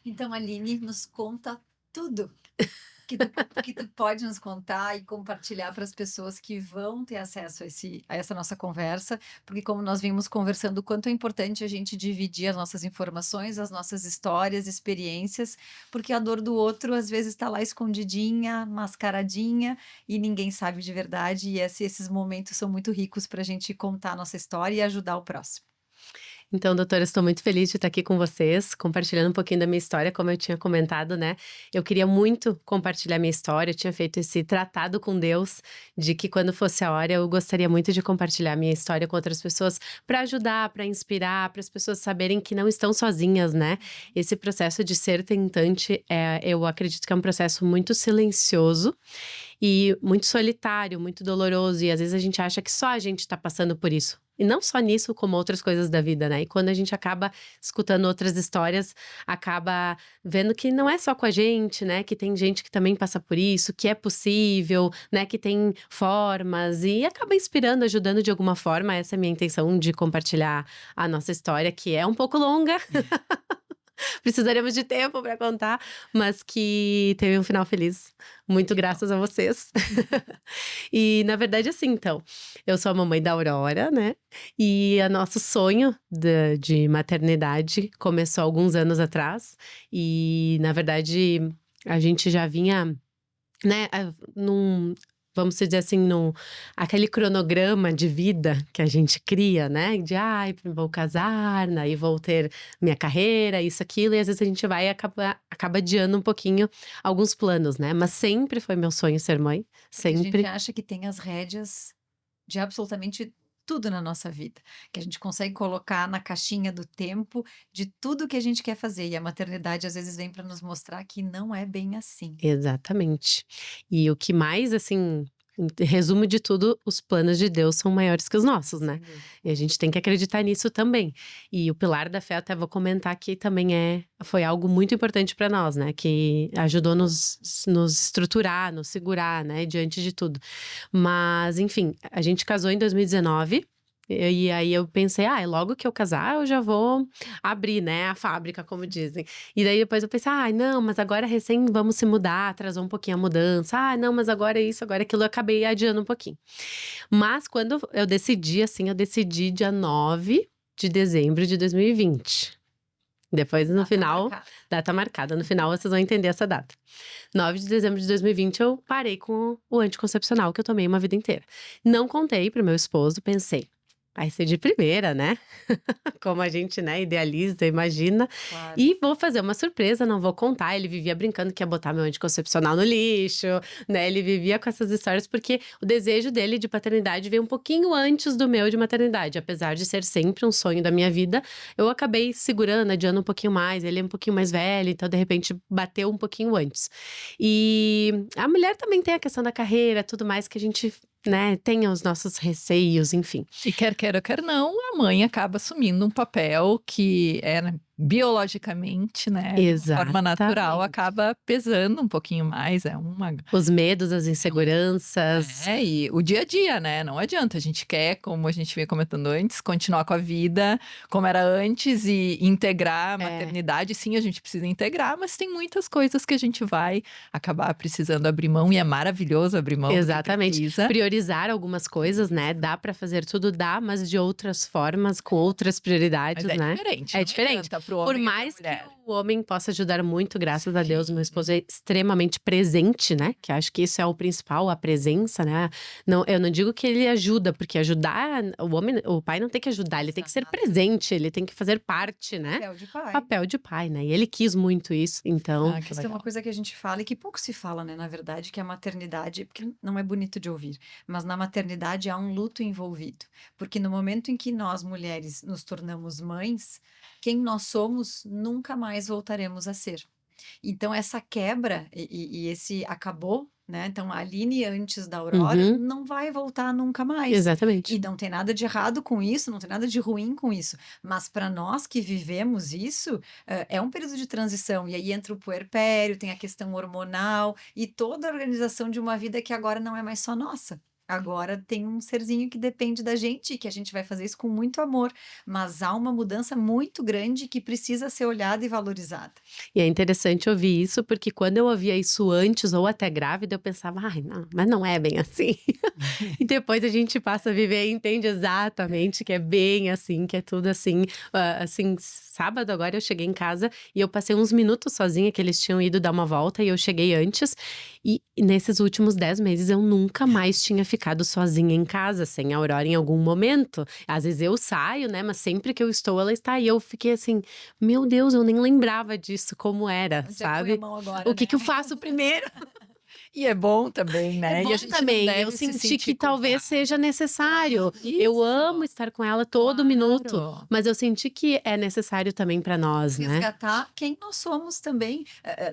Então, Aline, nos conta tudo que tu pode nos contar e compartilhar para as pessoas que vão ter acesso a essa nossa conversa, porque como nós vimos conversando, o quanto é importante a gente dividir as nossas informações, as nossas histórias, experiências, porque a dor do outro às vezes está lá escondidinha, mascaradinha, e ninguém sabe de verdade, e esses momentos são muito ricos para a gente contar a nossa história e ajudar o próximo. Então, doutora, estou muito feliz de estar aqui com vocês, compartilhando um pouquinho da minha história, como eu tinha comentado, né? Eu queria muito compartilhar minha história, eu tinha feito esse tratado com Deus de que quando fosse a hora eu gostaria muito de compartilhar minha história com outras pessoas para ajudar, para inspirar, para as pessoas saberem que não estão sozinhas, né? Esse processo de ser tentante, eu acredito que é um processo muito silencioso e muito solitário, muito doloroso, e às vezes a gente acha que só a gente está passando por isso. E não só nisso, como outras coisas da vida, né? E quando a gente acaba escutando outras histórias, acaba vendo que não é só com a gente, né? Que tem gente que também passa por isso, que é possível, né? Que tem formas e acaba inspirando, ajudando de alguma forma. Essa é a minha intenção de compartilhar a nossa história, que é um pouco longa. Precisaríamos de tempo para contar, mas que teve um final feliz, muito Que bom. graças a vocês. E na verdade, assim, então, eu sou a mamãe da Aurora, né? E o nosso sonho de maternidade começou alguns anos atrás. E na verdade, a gente já vinha, né, vamos dizer assim, aquele cronograma de vida que a gente cria, né? De, ai, vou casar, aí vou ter minha carreira, isso, aquilo, e às vezes a gente vai e acaba adiando um pouquinho alguns planos, né? Mas sempre foi meu sonho ser mãe, Porque a gente sempre. acha que tem as rédeas de absolutamente tudo na nossa vida, que a gente consegue colocar na caixinha do tempo de tudo que a gente quer fazer, e a maternidade às vezes vem para nos mostrar que não é bem assim. Exatamente. E o que mais, assim, em resumo de tudo, os planos de Deus são maiores que os nossos, né. Sem dúvida. E a gente tem que acreditar nisso também. E o pilar da fé, até vou comentar que também foi algo muito importante para nós, né, que ajudou nos estruturar, nos segurar, né, diante de tudo. Mas, enfim, a gente casou em 2019, e aí eu pensei: "Ai, logo que eu casar eu já vou abrir, né, a fábrica", como dizem. E daí depois eu pensei: "Ai, não, mas agora recém vamos se mudar", atrasou um pouquinho a mudança. "Ah, não, mas agora é isso, agora é aquilo", eu acabei adiando um pouquinho. Mas quando eu decidi, assim, eu decidi dia 9 de dezembro de 2020. Depois no Data final, marcada. data marcada, no final vocês vão entender essa data. 9 de dezembro de 2020 eu parei com o anticoncepcional que eu tomei uma vida inteira. Não contei para o meu esposo, pensei: "Vai ser de primeira, né". Como a gente, né, idealiza, imagina. Claro. E vou fazer uma surpresa, não vou contar. Ele vivia brincando que ia botar meu anticoncepcional no lixo, né? Ele vivia com essas histórias, porque o desejo dele de paternidade veio um pouquinho antes do meu de maternidade. Apesar de ser sempre um sonho da minha vida, eu acabei segurando, adiando um pouquinho mais. Ele é um pouquinho mais velho, então de repente bateu um pouquinho antes. E a mulher também tem a questão da carreira, tudo mais que a gente, né, tem os nossos receios, enfim. E quer queira, quer não, a mãe acaba assumindo um papel que é, né, biologicamente, né, de uma forma natural, Exatamente. acaba pesando um pouquinho mais, é uma Os medos, as inseguranças. e o dia a dia, né, não adianta, a gente quer, como a gente vinha comentando antes, continuar com a vida como era antes e integrar a É, maternidade, sim, a gente precisa integrar, mas tem muitas coisas que a gente vai acabar precisando abrir mão e é maravilhoso abrir mão do que exatamente. precisa. Priorizar algumas coisas, né, dá pra fazer tudo, dá, mas de outras formas, com outras Mas prioridades, é né. diferente, É não diferente. adianta para o Por homem e para a mais que mulher. o homem possa ajudar muito, graças a Deus, meu Sim. esposo é extremamente presente, né, que acho que isso é o principal, a presença, né. Não, eu não digo que ele ajuda, porque ajudar o pai não tem que ajudar, ele tem que ser Exato. presente, ele tem que fazer parte, né. Papel de pai. Papel de pai, né, e ele quis muito isso, então Ah, que Isso é uma legal. coisa que a gente fala e que pouco se fala, né, na verdade, que a maternidade, porque não é bonito de ouvir, mas na maternidade há um luto envolvido. Porque no momento em que nós, mulheres, nos tornamos mães, quem nós somos nunca mais voltaremos a ser. Então essa quebra e esse acabou, né, então a Aline antes da Aurora uhum, não vai voltar nunca mais. E exatamente. não tem nada de errado com isso, não tem nada de ruim com isso, mas para nós que vivemos isso, é um período de transição, e aí entra o puerpério, tem a questão hormonal e toda a organização de uma vida que agora não é mais só nossa. Agora tem um serzinho que depende da gente e que a gente vai fazer isso com muito amor, mas há uma mudança muito grande que precisa ser olhada e valorizada. E é interessante ouvir isso, porque quando eu ouvia isso antes ou até grávida, eu pensava: "Ai, não, mas não é bem assim". E depois a gente passa a viver e entende exatamente que é bem assim, que é tudo assim. Assim, sábado agora eu cheguei em casa e eu passei uns minutos sozinha, que eles tinham ido dar uma volta e eu cheguei antes. E nesses últimos 10 meses eu nunca mais tinha ficado sozinha em casa, sem a Aurora em algum momento. Às vezes eu saio, né, mas sempre que eu estou, ela está. E eu fiquei assim: "Meu Deus, eu nem lembrava disso, como era", Onde é que põe a sabe. mão agora, O que né? que eu faço primeiro? E é bom também, né? Bom E a gente não também, eu deve se senti sentir que talvez culpada. seja necessário. Eu Isso, amo estar com ela todo minuto, claro. mas eu senti que é necessário também pra nós, né. Resgatar quem nós somos também.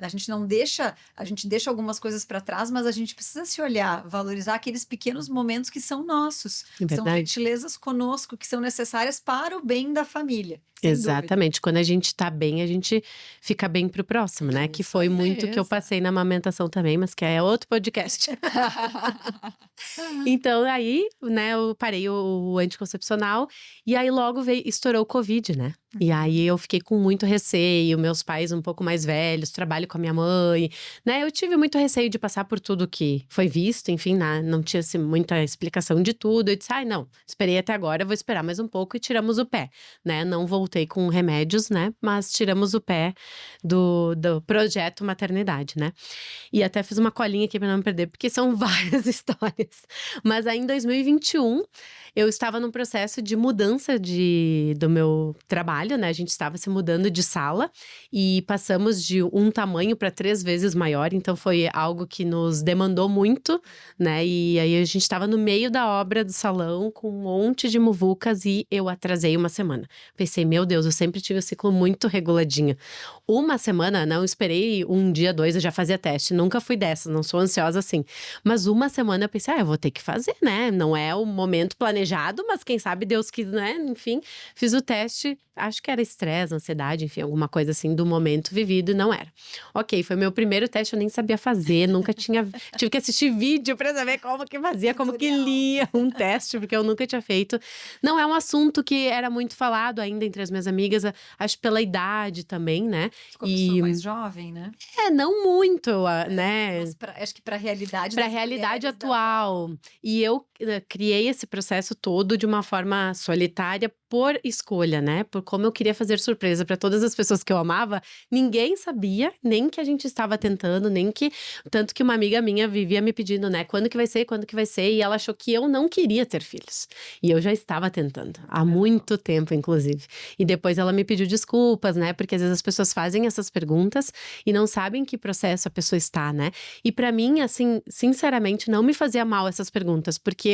A gente não deixa, a gente deixa algumas coisas para trás, mas a gente precisa se olhar, valorizar aqueles pequenos momentos que são nossos, É são verdade. gentilezas conosco, que são necessárias para o bem da família, sem dúvida. Exatamente, quando a gente tá bem, a gente fica bem para o próximo, né, que Isso foi muito que eu mesmo. passei na amamentação também, mas que é outro podcast. Então aí, né, eu parei o anticoncepcional, e aí logo estourou o Covid, né. E aí eu fiquei com muito receio, meus pais um pouco mais velhos, trabalho com a minha mãe, né, eu tive muito receio de passar por tudo que foi visto, enfim, não tinha, assim, muita explicação de tudo, eu disse: "Ai não, esperei até agora, vou esperar mais um pouco", e tiramos o pé, né, não voltei com remédios, né, mas tiramos o pé do projeto maternidade, né. E até fiz uma colinha aqui pra não me perder, porque são várias histórias. Mas aí em 2021, eu estava num processo de mudança do meu trabalho, né, a gente estava se mudando de sala, e passamos de um tamanho para 3 vezes maior, então foi algo que nos demandou muito, né, e aí a gente estava no meio da obra do salão, com um monte de muvucas e eu atrasei uma semana. Pensei: "Meu Deus, eu sempre tive o ciclo muito reguladinho". Uma semana, não esperei 1 dia, 2, eu já fazia teste, nunca fui dessas, não sou ansiosa assim. Mas uma semana eu pensei: "Ah, eu vou ter que fazer, né, não é o momento planejado, mas quem sabe Deus quis, né", enfim, fiz o teste, acho que era estresse, ansiedade, enfim, alguma coisa assim do momento vivido e não era. Ok, foi meu primeiro teste, eu nem sabia fazer, nunca tinha tive que assistir vídeo pra saber como que fazia, como que Tutorial. lia um teste, porque eu nunca tinha feito. Não é um assunto que era muito falado ainda entre as minhas amigas, acho pela idade também, né. Você começou mais jovem, né? Não muito, né, Mas acho que para a realidade para a das realidade mulheres da atual. E eu, criei esse processo todo de uma forma solitária por escolha, né, por como eu queria fazer surpresa para todas as pessoas que eu amava, ninguém sabia, nem que a gente estava tentando, nem que tanto que uma amiga minha vivia me pedindo, né: "Quando que vai ser? Quando que vai ser?", e ela achou que eu não queria ter filhos. E eu já estava tentando, há muito tempo inclusive. E depois ela me pediu desculpas, né, porque às vezes as pessoas fazem essas perguntas e não sabem em que processo a pessoa está, né. E pra mim, assim, sinceramente, não me fazia mal essas perguntas, porque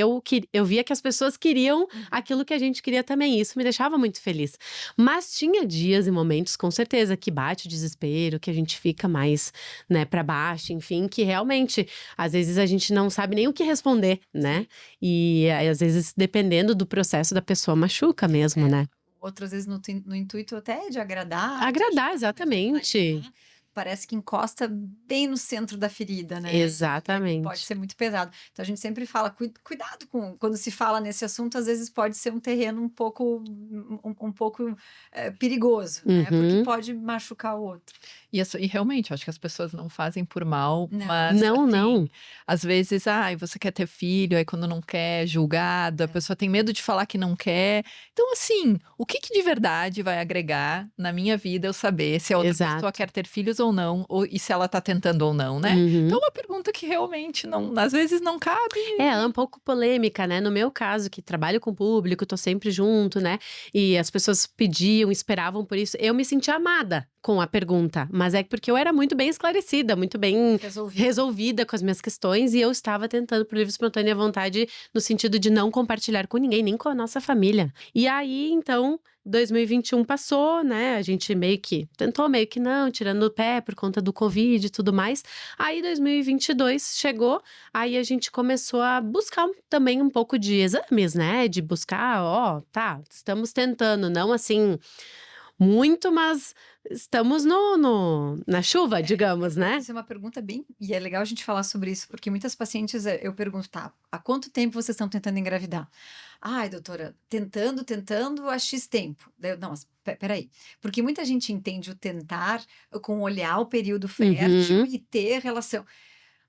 eu via que as pessoas queriam aquilo que a gente queria também, e isso me deixava muito feliz. Mas tinha dias e momentos, com certeza, que bate o desespero, que a gente fica mais, né, pra baixo, enfim, que realmente, às vezes a gente não sabe nem o que responder, né. E aí, às vezes, dependendo do processo da pessoa, machuca mesmo, né. outras vezes no intuito até de agradar, de Agradar, ajudar, de exatamente. alinhar, parece que encosta bem no centro da ferida, né, e aí pode Exatamente. ser muito pesado. Então a gente sempre fala: Cuidado com quando se fala nesse assunto, às vezes pode ser um terreno um pouco, perigoso, né, porque Uhum. pode machucar o outro". E realmente, eu acho que as pessoas não fazem por mal, Não. mas Não, não. assim, às vezes, ai, você quer ter filho, aí quando não quer, é julgado, a pessoa tem medo de falar que não quer. Então, assim, o que que de verdade vai agregar na minha vida eu saber se a outra pessoa Exato. quer ter filhos ou não, e se ela tá tentando ou não, né? Então, Uhum. é uma pergunta que realmente não, às vezes não cabe. É um pouco polêmica, né, no meu caso que trabalho com o público, tô sempre junto, né, e as pessoas pediam, esperavam por isso, eu me senti amada com a pergunta, mas é porque eu era muito bem esclarecida, muito bem Resolvido. resolvida com as minhas questões e eu estava tentando por livre e espontânea vontade, no sentido de não compartilhar com ninguém, nem com a nossa família. E aí, então, 2021 passou, né, a gente meio que tentou, meio que não, tirando o pé por conta do Covid e tudo mais. Aí 2022 chegou, aí a gente começou a buscar também um pouco de exames, né, de buscar, ó, tá, estamos tentando, não assim, muito, mas estamos na chuva, digamos, né? Isso é uma pergunta bem. E é legal a gente falar sobre isso, porque muitas pacientes eu pergunto, tá, há quanto tempo vocês estão tentando engravidar? Ai, doutora, tentando há X tempo. Não, mas peraí. Porque muita gente entende o tentar com olhar o período fértil e ter relação.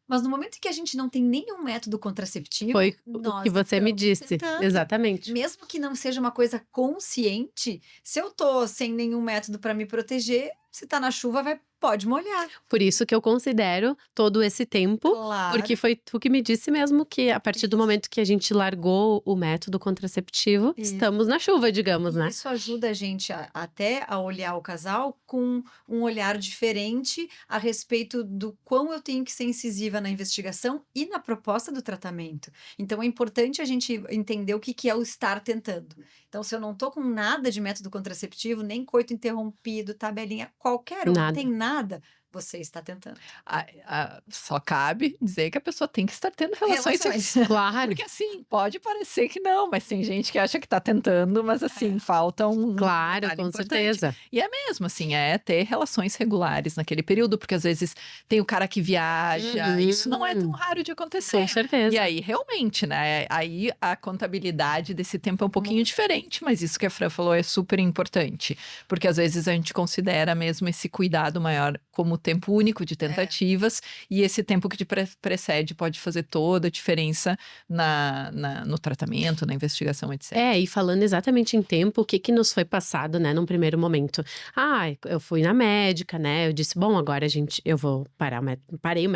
Mas no momento em que a gente não tem nenhum método contraceptivo, Foi o que você me disse. tentando. Exatamente. Mesmo que não seja uma coisa consciente, se eu tô sem nenhum método para me proteger, se tá na chuva, pode molhar. Por isso que eu considero todo esse tempo, Claro. porque foi tu que me disse mesmo que a partir do momento que a gente largou o método contraceptivo, estamos na chuva, digamos, né? Isso ajuda a gente até a olhar o casal com um olhar diferente a respeito do quão eu tenho que ser incisiva na investigação e na proposta do tratamento. Então é importante a gente entender o que é o estar tentando. Então, se eu não tô com nada de método contraceptivo, nem coito interrompido, tabelinha, qualquer um, não tem nada, você está tentando. Só cabe dizer que a pessoa tem que estar tendo relações sexuais. Claro. Porque assim, pode parecer que não, mas tem gente que acha que tá tentando, mas assim, falta um Claro, detalhe com importante. certeza. E é mesmo, assim, é ter relações regulares naquele período, porque às vezes tem o cara que viaja, isso não é tão raro de acontecer. Com certeza. E aí, realmente, né, aí a contabilidade desse tempo é um pouquinho diferente, mas isso que a Fran falou é super importante, porque às vezes a gente considera mesmo esse cuidado maior como tempo único de tentativas, e esse tempo que te precede pode fazer toda a diferença no tratamento, na investigação, etc. E falando exatamente em tempo, o que nos foi passado, né, num primeiro momento? Eu fui na médica, né, eu disse, bom, agora eu vou parei o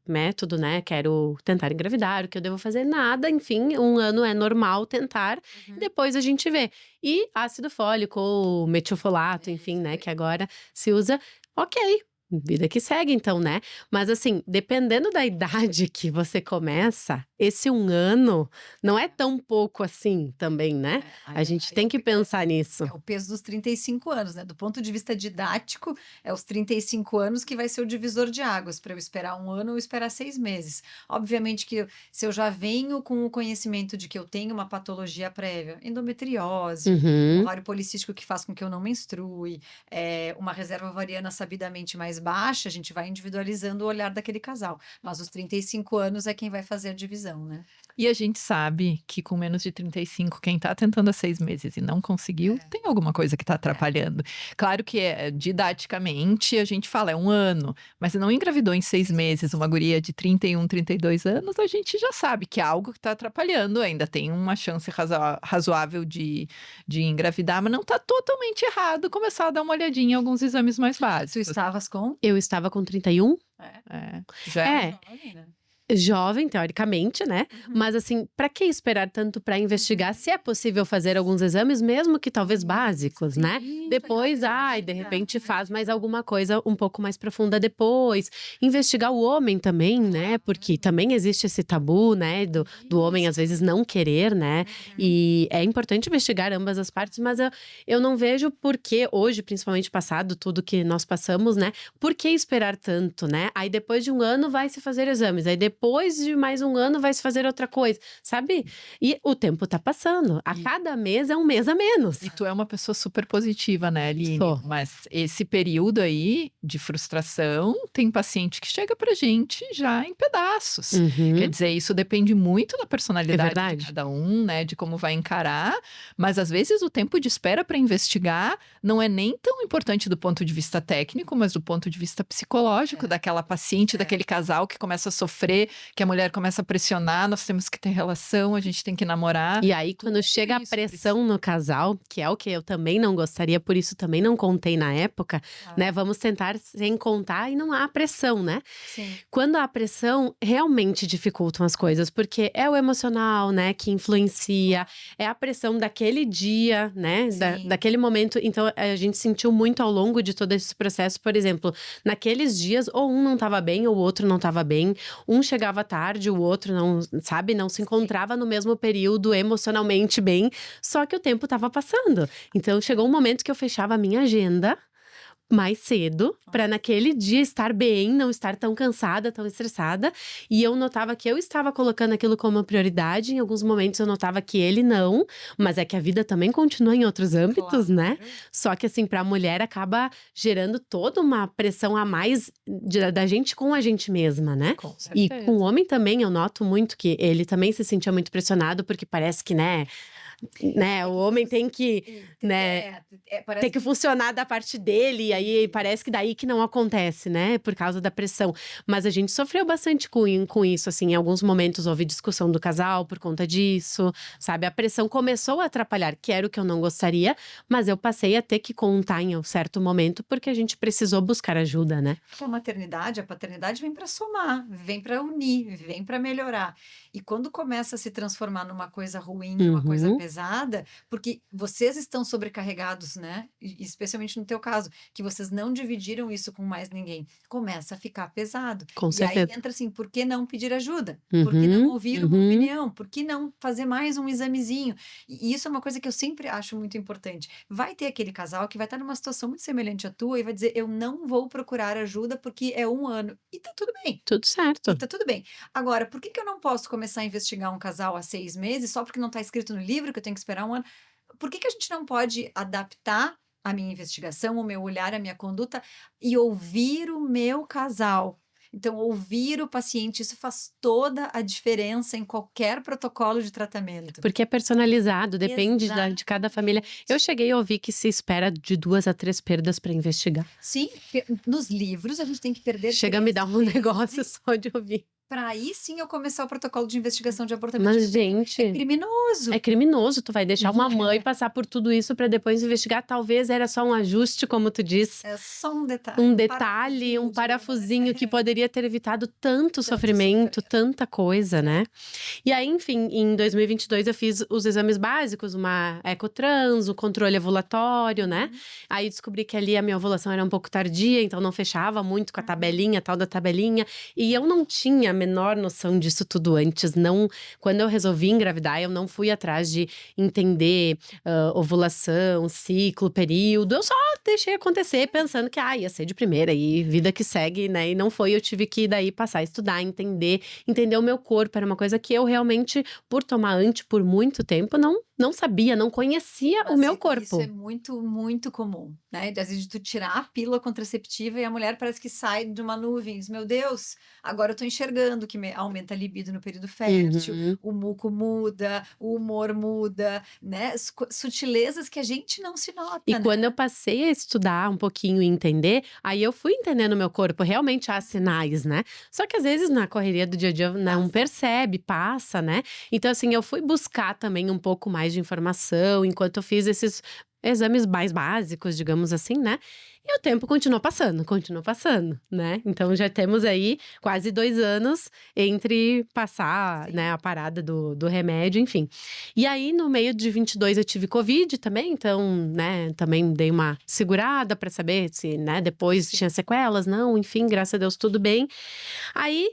método, né, quero tentar engravidar, o que eu devo fazer? Nada, enfim, 1 ano é normal tentar, depois a gente vê. E ácido fólico, metilfolato, enfim, né, que agora se usa, ok. Vida que segue, então, né? Mas assim, dependendo da idade que você começa, esse 1 ano não é tão pouco assim também, né? A gente tem que pensar nisso. É o peso dos 35 anos, né? Do ponto de vista didático, é os 35 anos que vai ser o divisor de águas, para eu esperar 1 ano ou esperar 6 meses. Obviamente que se eu já venho com o conhecimento de que eu tenho uma patologia prévia, endometriose, um ovário policístico que faz com que eu não menstrue, uma reserva ovariana sabidamente mais baixa, a gente vai individualizando o olhar daquele casal. Mas os 35 anos é quem vai fazer a divisão, né? E a gente sabe que com menos de 35, quem tá tentando há 6 meses e não conseguiu, tem alguma coisa que tá atrapalhando. Claro que didaticamente a gente fala, é 1 ano, mas se não engravidou em 6 meses uma guria de 31, 32 anos, a gente já sabe que é algo que tá atrapalhando, ainda tem uma chance razoável de engravidar, mas não tá totalmente errado começar a dar uma olhadinha em alguns exames mais básicos. Tu estavas com? Eu estava com 31. Já é jovem, né? Jovem, teoricamente, né? Mas assim, para que esperar tanto para investigar se é possível fazer alguns exames, mesmo que talvez básicos, né? Depois, de repente faz mais alguma coisa um pouco mais profunda depois. Investigar o homem também, né? Porque também existe esse tabu, né? Do homem às vezes não querer, né? E é importante investigar ambas as partes, mas eu não vejo por que hoje, principalmente passado tudo que nós passamos, né? Por que esperar tanto, né? Aí depois de 1 ano vai se fazer exames, aí depois de mais 1 ano vai se fazer outra coisa, sabe? E o tempo tá passando. A cada mês é 1 mês a menos. E tu é uma pessoa super positiva, né, Aline? Sou. Mas esse período aí de frustração, tem paciente que chega pra gente já em pedaços. Quer dizer, isso depende muito da personalidade de cada um, né? De como vai encarar. Mas às vezes o tempo de espera para investigar não é nem tão importante do ponto de vista técnico, mas do ponto de vista psicológico daquela paciente, daquele casal que começa a sofrer, que a mulher começa a pressionar, nós temos que ter relação, a gente tem que namorar. E aí, quando chega a pressão no casal, que é o que eu também não gostaria, por isso também não contei na época, né? Vamos tentar sem contar e não há pressão, né? Sim. Quando há pressão, realmente dificultam as coisas, porque é o emocional, né, que influencia, é a pressão daquele dia, né, daquele momento. Então, a gente sentiu muito ao longo de todo esse processo, por exemplo, naqueles dias, ou um não estava bem, ou o outro não estava bem, um chegava tarde, o outro não, sabe, não se encontrava no mesmo período emocionalmente bem, só que o tempo estava passando. Então, chegou um momento que eu fechava a minha agenda mais cedo, para naquele dia estar bem, não estar tão cansada, tão estressada. E eu notava que eu estava colocando aquilo como prioridade. Em alguns momentos eu notava que ele não, mas é que a vida também continua em outros âmbitos, né? Só que assim, para a mulher acaba gerando toda uma pressão a mais da gente com a gente mesma, né? Com E certeza. com o homem também eu noto muito que ele também se sentia muito pressionado, porque parece que, né, o homem tem que, né, parece tem que funcionar da parte dele, e aí parece que daí que não acontece, né, por causa da pressão. Mas a gente sofreu bastante com isso, assim, em alguns momentos houve discussão do casal por conta disso, sabe? A pressão começou a atrapalhar, que era o que eu não gostaria, mas eu passei a ter que contar em um certo momento, porque a gente precisou buscar ajuda, né? a maternidade, a paternidade vem para somar, vem para unir, vem para melhorar. E quando começa a se transformar numa coisa ruim, numa coisa pesada, porque vocês estão sobrecarregados, né? E especialmente no teu caso, que vocês não dividiram isso com mais ninguém, começa a ficar pesado. Com E aí certeza. entra assim, por que não pedir ajuda? Por que não ouvir uma Uhum. opinião? Por que não fazer mais um examezinho? E isso é uma coisa que eu sempre acho muito importante. Vai ter aquele casal que vai estar numa situação muito semelhante à tua e vai dizer, eu não vou procurar ajuda porque é 1 ano. E tá tudo bem. Tudo certo. E tá tudo bem. Agora, por que eu não posso começar a investigar um casal há 6 meses só porque não está escrito no livro que eu tenho que esperar 1 ano? Por que a gente não pode adaptar a minha investigação, o meu olhar, a minha conduta e ouvir o meu casal? Então, ouvir o paciente, isso faz toda a diferença em qualquer protocolo de tratamento. Porque é personalizado, depende de cada família. Eu cheguei a ouvir que se espera de 2 a 3 perdas para investigar. Sim, nos livros a gente tem que perder Chega a me dar um negócio só de ouvir. para aí sim eu começar o protocolo de investigação de abortamento. Mas, gente, É criminoso. é criminoso. Tu vai deixar uma mãe passar por tudo isso para depois investigar. Talvez era só um ajuste, como tu diz. É só um detalhe. Um detalhe, um parafusinho que poderia ter evitado tanto sofrimento, tanta coisa, né? E aí, enfim, em 2022 eu fiz os exames básicos, uma ecotrans, o controle ovulatório, né? Aí descobri que ali a minha ovulação era um pouco tardia, então não fechava muito com a tabelinha, tal da tabelinha. E eu não tinha a menor noção disso tudo antes. Não, quando eu resolvi engravidar, eu não fui atrás de entender ovulação, ciclo, período. Eu só deixei acontecer pensando que ia ser de primeira e vida que segue, né? E não foi, eu tive que daí passar a estudar, entender o meu corpo. Era uma coisa que eu realmente, por tomar anti por muito tempo, não sabia, não conhecia o meu corpo. Isso é muito, muito comum, né? Às vezes tu tirar a pílula contraceptiva e a mulher parece que sai de uma nuvem e diz, meu Deus, agora eu tô enxergando que aumenta a libido no período fértil, o muco muda, o humor muda, né? Sutilezas que a gente não se nota, E né? quando eu passei a estudar um pouquinho e entender, aí eu fui entendendo o meu corpo, realmente há sinais, né? Só que às vezes na correria do dia a dia não percebe, passa, né? Então assim, eu fui buscar também um pouco mais de informação enquanto eu fiz esses exames mais básicos, digamos assim, né? E o tempo continua passando, né? Então já temos aí quase 2 anos entre passar, né, a parada do remédio, enfim. E aí no meio de 22 eu tive Covid também, então, né, também dei uma segurada pra saber se, né, depois tinha sequelas, não, enfim, graças a Deus tudo bem. Aí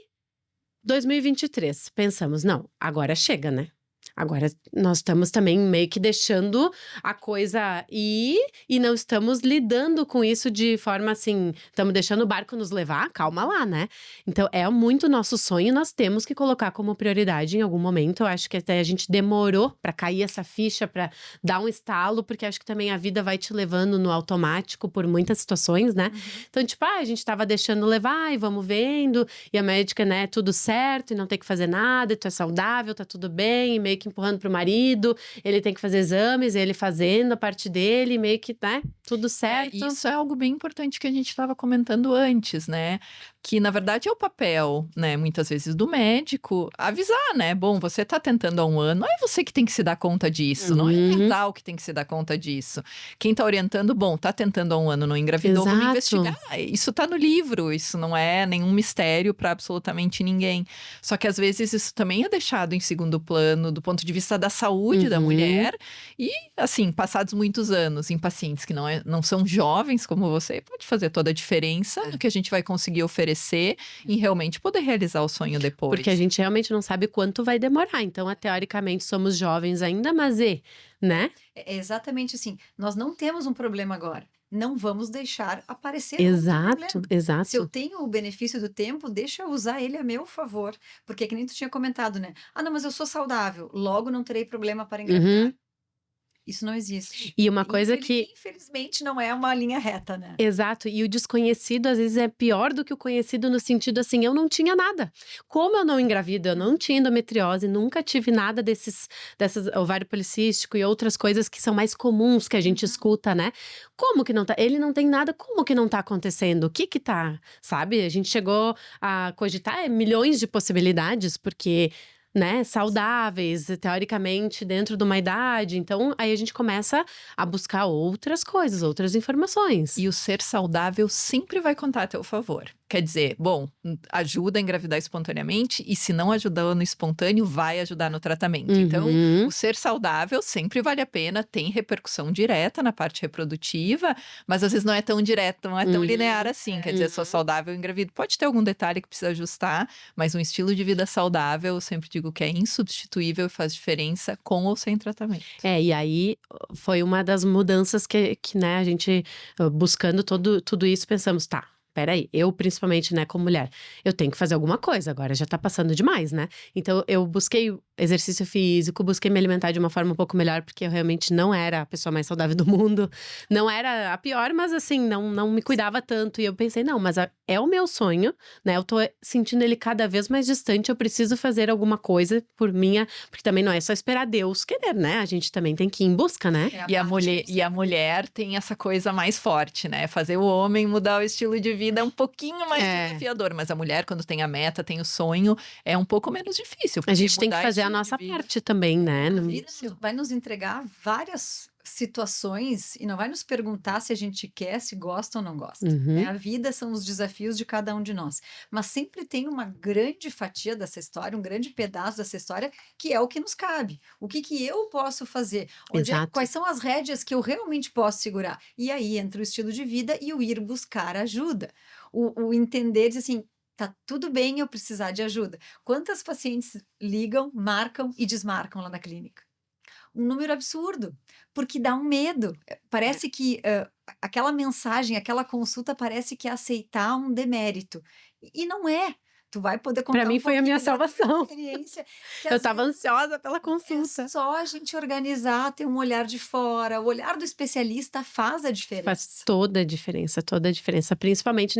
2023, pensamos, não, agora chega, né? Agora nós estamos também meio que deixando a coisa ir e não estamos lidando com isso de forma assim, estamos deixando o barco nos levar, calma lá, né? Então é muito nosso sonho, nós temos que colocar como prioridade em algum momento. Eu acho que até a gente demorou para cair essa ficha, para dar um estalo, porque acho que também a vida vai te levando no automático por muitas situações, né? Então, tipo, a gente tava deixando levar e vamos vendo, e a médica, né, tudo certo, e não tem que fazer nada, e tu é saudável, tá tudo bem, e meio que empurrando pro marido, ele tem que fazer exames, ele fazendo a parte dele, meio que, né, tudo certo. Isso é algo bem importante que a gente estava comentando antes, né? Que na verdade é o papel, né, muitas vezes do médico, avisar, né? Bom, você tá tentando há 1 ano, não é você que tem que se dar conta disso, não é o casal que tem que se dar conta disso. Quem tá orientando, bom, tá tentando há 1 ano, não engravidou, vamos investigar. Isso tá no livro, isso não é nenhum mistério para absolutamente ninguém. Só que às vezes isso também é deixado em segundo plano do ponto de vista da saúde da mulher e, assim, passados muitos anos em pacientes que não são jovens como você, pode fazer toda a diferença no que a gente vai conseguir oferecer em realmente poder realizar o sonho depois. Porque a gente realmente não sabe quanto vai demorar. Então, teoricamente, somos jovens ainda, mas né? É exatamente assim. Nós não temos um problema agora. não vamos deixar aparecer outro Exato, problema. Se eu exato. tenho o benefício do tempo, deixa eu usar ele a meu favor. Porque que nem tu tinha comentado, né? Ah, não, mas eu sou saudável, logo não terei problema para engravidar. Uhum. Isso não existe. E uma coisa que Infelizmente não é uma linha reta, né? exato, e o desconhecido às vezes é pior do que o conhecido no sentido assim, eu não tinha nada. Como eu não engravido, eu não tinha endometriose, nunca tive nada dessas ovário policístico e outras coisas que são mais comuns que a gente Uhum. escuta, né? Como que não tá? Ele não tem nada, como que não tá acontecendo? O que que tá? Sabe? A gente chegou a cogitar milhões de possibilidades, porque né, saudáveis, teoricamente, dentro de uma idade. Então, aí a gente começa a buscar outras coisas, outras informações. E o ser saudável sempre vai contar a teu favor. Quer dizer, bom, ajuda a engravidar espontaneamente e se não ajudar no espontâneo, vai ajudar no tratamento. Então, Uhum. o ser saudável sempre vale a pena, tem repercussão direta na parte reprodutiva, mas às vezes não é tão direto, não é tão linear assim. Quer dizer, sou saudável e engravido. Pode ter algum detalhe que precisa ajustar, mas um estilo de vida saudável, eu sempre digo que é insubstituível e faz diferença com ou sem tratamento. E aí foi uma das mudanças que né, a gente buscando tudo isso, pensamos, tá. Peraí, eu principalmente, né, como mulher, eu tenho que fazer alguma coisa, agora já tá passando demais, né? Então eu busquei exercício físico, busquei me alimentar de uma forma um pouco melhor, porque eu realmente não era a pessoa mais saudável do mundo, não era a pior, mas assim, não me cuidava tanto. E eu pensei, não, mas é o meu sonho, né? Eu tô sentindo ele cada vez mais distante, eu preciso fazer alguma coisa por minha, porque também não é só esperar Deus querer, né? A gente também tem que ir em busca, né? É a E a parte mulher tem essa coisa mais forte, né? Fazer o homem mudar o estilo de vida é um pouquinho mais desafiador, mas a mulher, quando tem a meta, tem o sonho, é um pouco menos difícil. A gente tem que mudar fazer a estilo de nossa vida- parte também, né? A No vida início. vai nos entregar várias situações e não vai nos perguntar se a gente quer, se gosta ou não gosta. Uhum. A vida são os desafios de cada um de nós. Mas sempre tem uma grande fatia dessa história, um grande pedaço dessa história, que é o que nos cabe. O que que eu posso fazer? Exato. Quais são as rédeas que eu realmente posso segurar? E aí entra o estilo de vida e o ir buscar ajuda. O entender, dizer assim, tá tudo bem eu precisar de ajuda. Quantas pacientes ligam, marcam e desmarcam lá na clínica? Um número absurdo, porque dá um medo. Parece que aquela mensagem, aquela consulta parece que é aceitar um demérito. E não é. Tu vai poder contar Pra mim foi a minha pouquinho da tua salvação. experiência. Que Eu às tava vezes ansiosa pela é consulta. só a gente organizar, ter um olhar de fora. O olhar do especialista faz a diferença. Faz toda a diferença, principalmente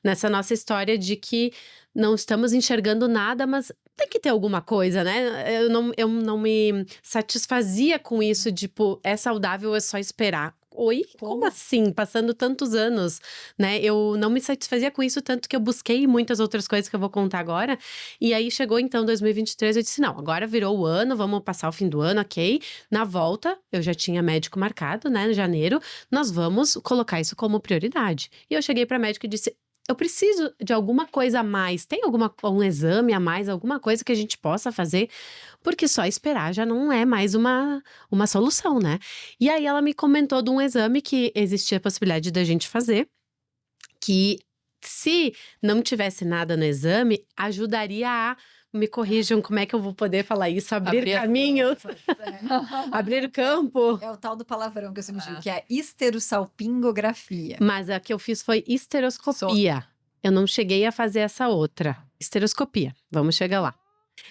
nessa nossa história de que não estamos enxergando nada, mas tem que ter alguma coisa, né? Eu não me satisfazia com isso, tipo, é saudável, é só esperar. Oi? Como assim? Passando tantos anos, né? Eu não me satisfazia com isso, tanto que eu busquei muitas outras coisas que eu vou contar agora. E aí chegou então 2023, eu disse, não, agora virou o ano, vamos passar o fim do ano, ok? Na volta, eu já tinha médico marcado, né, em janeiro, nós vamos colocar isso como prioridade. E eu cheguei pra médica e disse, eu preciso de alguma coisa a mais, tem um exame a mais, alguma coisa que a gente possa fazer? Porque só esperar já não é mais uma solução, né? E aí ela me comentou de um exame que existia a possibilidade da gente fazer, que se não tivesse nada no exame, ajudaria a, me corrijam como é que eu vou poder falar isso, abrir caminhos, abrir campo. É o tal do palavrão que eu sempre digo, que é a esterossalpingografia. Mas a que eu fiz foi esteroscopia. Eu não cheguei a fazer essa outra. Esteroscopia. Vamos chegar lá.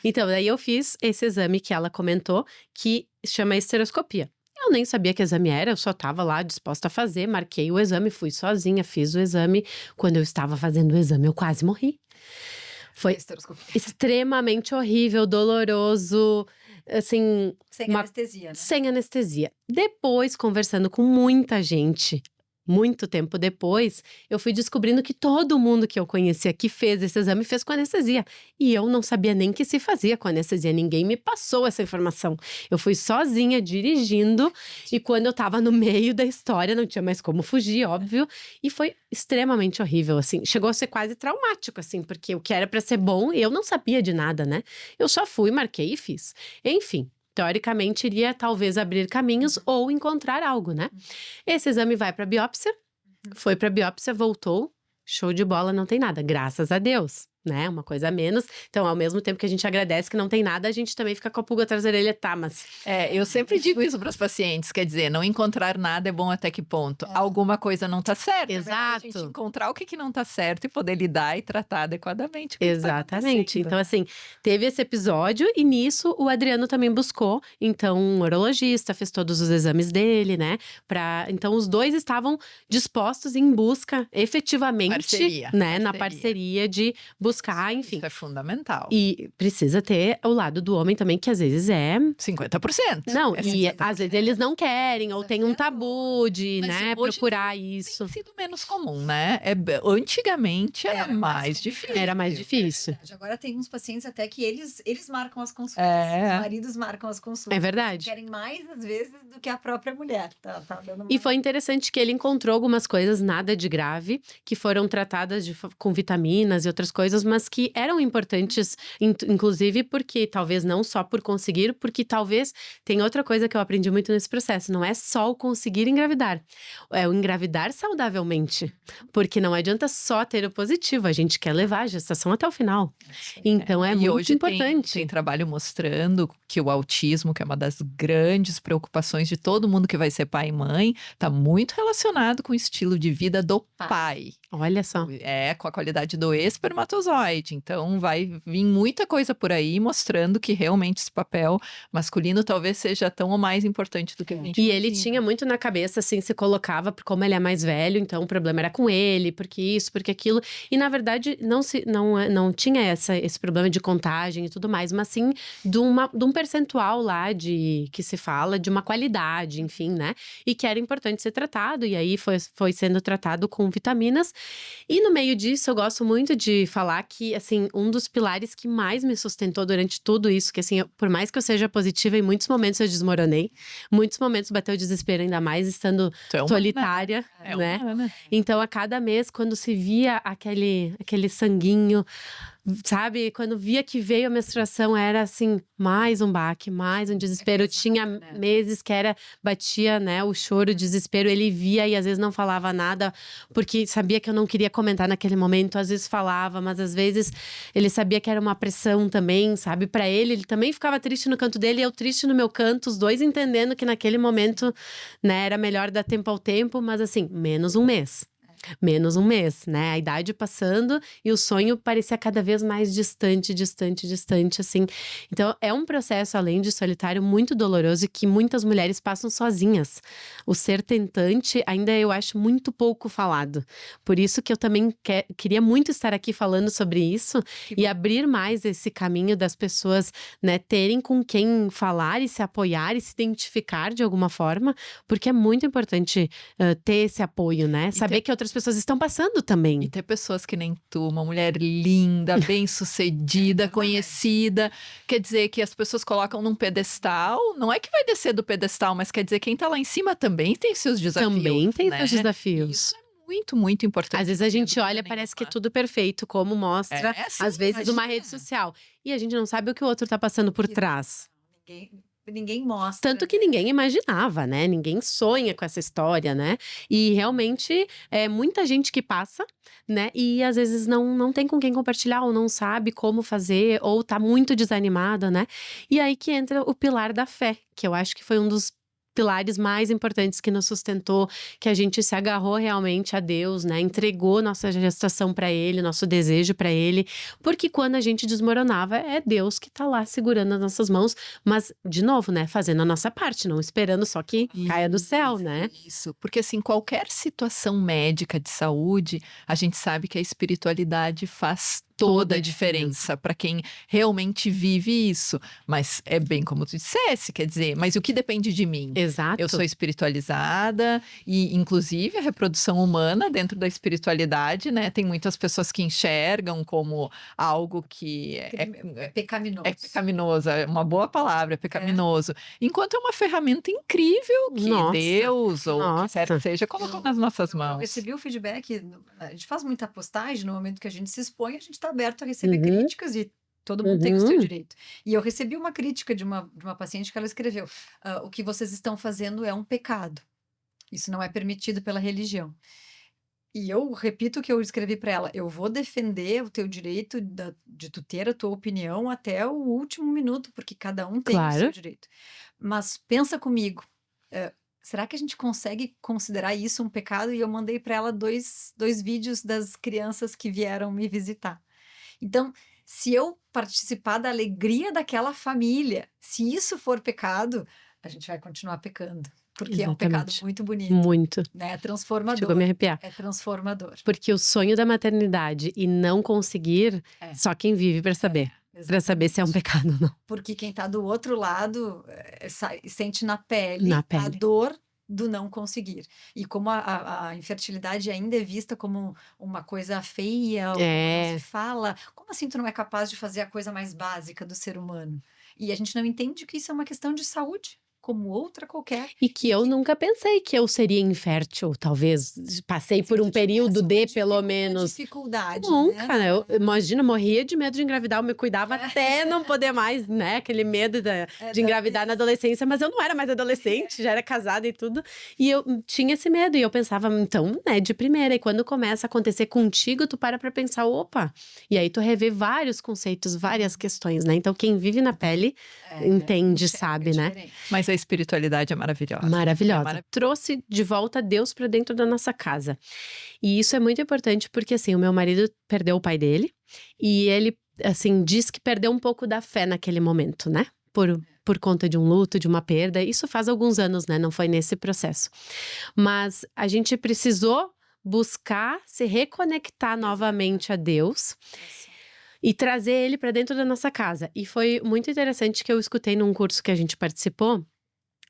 Então, daí eu fiz esse exame que ela comentou, que chama esteroscopia. Eu nem sabia que exame era, eu só estava lá disposta a fazer, marquei o exame, fui sozinha, fiz o exame. Quando eu estava fazendo o exame, eu quase morri. Foi extremamente horrível, doloroso, assim… Sem anestesia, né? Sem anestesia. Depois, conversando com muita gente, muito tempo depois, eu fui descobrindo que todo mundo que eu conhecia que fez esse exame fez com anestesia. E eu não sabia nem que se fazia com anestesia, ninguém me passou essa informação. Eu fui sozinha dirigindo e quando eu tava no meio da história, não tinha mais como fugir, óbvio. E foi extremamente horrível, assim. Chegou a ser quase traumático, assim, porque o que era pra ser bom, eu não sabia de nada, né? Eu só fui, marquei e fiz. Enfim. Teoricamente, iria talvez abrir caminhos ou encontrar algo, né? Esse exame vai para biópsia, foi para biópsia, voltou, show de bola, não tem nada, graças a Deus. né? Uma coisa a menos. Então, ao mesmo tempo que a gente agradece que não tem nada, a gente também fica com a pulga atrás da orelha, tá, mas... Eu sempre digo isso para os pacientes, quer dizer, não encontrar nada é bom até que ponto? Alguma coisa não tá certa. Exato. A gente encontrar o que não tá certo e poder lidar e tratar adequadamente o que Exatamente. tá Então, assim, teve esse episódio e nisso o Adriano também buscou, então, um urologista, fez todos os exames dele, né? Então, os dois estavam dispostos em busca, efetivamente, Parceria, né? Na parceria de buscar, enfim. Isso é fundamental. E precisa ter o lado do homem também, que às vezes é 50%. Não, É e 50%. às vezes eles não querem, ou tem um tabu de, Mas né, hoje procurar isso. Tem sido menos comum, né? Antigamente era mais difícil. Era mais difícil. Agora tem uns pacientes até que eles marcam as consultas. É. Os maridos marcam as consultas. É verdade. Querem mais, às vezes, do que a própria mulher. Tá dando E foi interessante que ele encontrou algumas coisas, nada de grave, que foram tratadas com vitaminas e outras coisas, mas que eram importantes, inclusive porque, talvez não só por conseguir, porque talvez tem outra coisa que eu aprendi muito nesse processo, não é só o conseguir engravidar, é o engravidar saudavelmente, porque não adianta só ter o positivo, a gente quer levar a gestação até o final. Então é E muito hoje importante. tem trabalho mostrando que o autismo, que é uma das grandes preocupações de todo mundo que vai ser pai e mãe, está muito relacionado com o estilo de vida do pai. Olha só. Com a qualidade do espermatozoide. Então vai vir muita coisa por aí mostrando que realmente esse papel masculino talvez seja tão ou mais importante do que a gente E imagina. ele tinha muito na cabeça, assim, se colocava, como ele é mais velho, então o problema era com ele, porque isso, porque aquilo. E na verdade não tinha esse problema de contagem e tudo mais, mas sim de um percentual lá que se fala, de uma qualidade, enfim, né? E que era importante ser tratado, e aí foi sendo tratado com vitaminas. E no meio disso, eu gosto muito de falar que, assim, um dos pilares que mais me sustentou durante tudo isso, que assim, por mais que eu seja positiva, em muitos momentos eu desmoronei, muitos momentos bateu o desespero, ainda mais estando solitária, né? Então, a cada mês, quando se via aquele sanguinho, sabe, quando via que veio a menstruação, era assim, mais um baque, mais um desespero. Tinha meses que batia, né, o choro, o desespero, ele via e às vezes não falava nada, porque sabia que eu não queria comentar naquele momento, às vezes falava, mas às vezes ele sabia que era uma pressão também, sabe, pra ele também ficava triste no canto dele, eu triste no meu canto, os dois entendendo que naquele momento, né, era melhor dar tempo ao tempo, mas assim, menos um mês, né? A idade passando e o sonho parecia cada vez mais distante, assim. Então, é um processo, além de solitário, muito doloroso e que muitas mulheres passam sozinhas. O ser tentante ainda eu acho muito pouco falado. Por isso que eu também queria muito estar aqui falando sobre isso e abrir mais esse caminho das pessoas, né, terem com quem falar e se apoiar e se identificar de alguma forma, porque é muito importante ter esse apoio, né? Saber que outras pessoas estão passando também. E ter pessoas que nem tu, uma mulher linda, bem-sucedida, conhecida. Quer dizer que as pessoas colocam num pedestal. Não é que vai descer do pedestal, mas quer dizer que quem tá lá em cima também tem seus desafios. Também tem seus E desafios. isso é muito, muito importante. Às vezes a gente olha, parece que é tudo perfeito, como mostra, sim, às vezes, uma rede social. E a gente não sabe o que o outro tá passando por trás. Ninguém mostra. Tanto que ninguém imaginava, né? Ninguém sonha com essa história, né? E realmente é muita gente que passa, né? E às vezes não tem com quem compartilhar, ou não sabe como fazer, ou tá muito desanimada, né? E aí que entra o pilar da fé, que eu acho que foi um dos pilares mais importantes que nos sustentou, que a gente se agarrou realmente a Deus, né? Entregou nossa gestação para Ele, nosso desejo para Ele, porque quando a gente desmoronava, é Deus que tá lá segurando as nossas mãos, mas, de novo, né? Fazendo a nossa parte, não esperando só que caia do céu, né? Isso, porque assim, qualquer situação médica de saúde, a gente sabe que a espiritualidade faz toda a diferença para quem realmente vive isso. Mas é bem como tu dissesse, quer dizer, mas o que depende de mim? Exato. Eu sou espiritualizada e, inclusive, a reprodução humana dentro da espiritualidade, né? Tem muitas pessoas que enxergam como algo que é pecaminoso. É pecaminoso, é uma boa palavra, é pecaminoso. Enquanto é uma ferramenta incrível que Deus ou que quer que seja colocou nas nossas mãos. Eu recebi o feedback, a gente faz muita postagem, no momento que a gente se expõe, a gente está aberto a receber críticas e todo mundo tem o seu direito. E eu recebi uma crítica de uma paciente que ela escreveu: o que vocês estão fazendo é um pecado. Isso não é permitido pela religião. E eu repito o que eu escrevi para ela: eu vou defender o teu direito de tu ter a tua opinião até o último minuto, porque cada um tem o seu Claro. direito. Mas pensa comigo, será que a gente consegue considerar isso um pecado? E eu mandei para ela dois vídeos das crianças que vieram me visitar. Então, se eu participar da alegria daquela família, se isso for pecado, a gente vai continuar pecando, porque é um pecado Exatamente. muito bonito, Muito. né? É Chegou a transformador. me arrepiar. É transformador. Porque o sonho da maternidade e não conseguir, É. só quem vive para saber. Para saber se é um Exatamente. pecado ou não. Porque quem está do outro lado sente na pele Na a pele. dor do não conseguir. E como a infertilidade ainda é vista como uma coisa feia, ou como não se fala, como assim tu não é capaz de fazer a coisa mais básica do ser humano? E a gente não entende que isso é uma questão de saúde, como outra qualquer. E que eu nunca pensei que eu seria infértil, talvez. Passei por um período de, pelo menos. Dificuldade, Nunca, né? eu imagino, morria de medo de engravidar, eu me cuidava até não poder mais, né? Aquele medo de engravidar na adolescência, mas eu não era mais adolescente, já era casada e tudo. E eu tinha esse medo, e eu pensava, então, né, de primeira. E quando começa a acontecer contigo, tu para pra pensar, opa. E aí tu revê vários conceitos, várias questões, né? Então, quem vive na pele entende, sabe, né? diferente. Mas a espiritualidade é maravilhosa. Maravilhosa. Trouxe de volta Deus pra dentro da nossa casa. E isso é muito importante porque, assim, o meu marido perdeu o pai dele. E ele, assim, diz que perdeu um pouco da fé naquele momento, né? Por conta de um luto, de uma perda. Isso faz alguns anos, né? Não foi nesse processo. Mas a gente precisou buscar se reconectar novamente a Deus e trazer ele para dentro da nossa casa. E foi muito interessante que eu escutei num curso que a gente participou,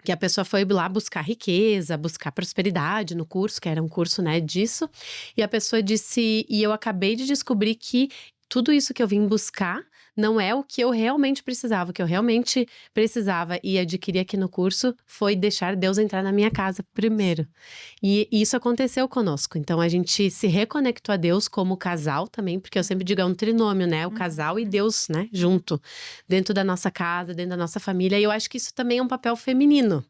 que a pessoa foi lá buscar riqueza, buscar prosperidade no curso, que era um curso, né, disso. E a pessoa disse, e eu acabei de descobrir que tudo isso que eu vim buscar não é o que eu realmente precisava. O que eu realmente precisava e adquiri aqui no curso foi deixar Deus entrar na minha casa primeiro. E isso aconteceu conosco. Então a gente se reconectou a Deus como casal também, porque eu sempre digo é um trinômio, né? O casal e Deus, né? Junto. Dentro da nossa casa, dentro da nossa família. E eu acho que isso também é um papel feminino.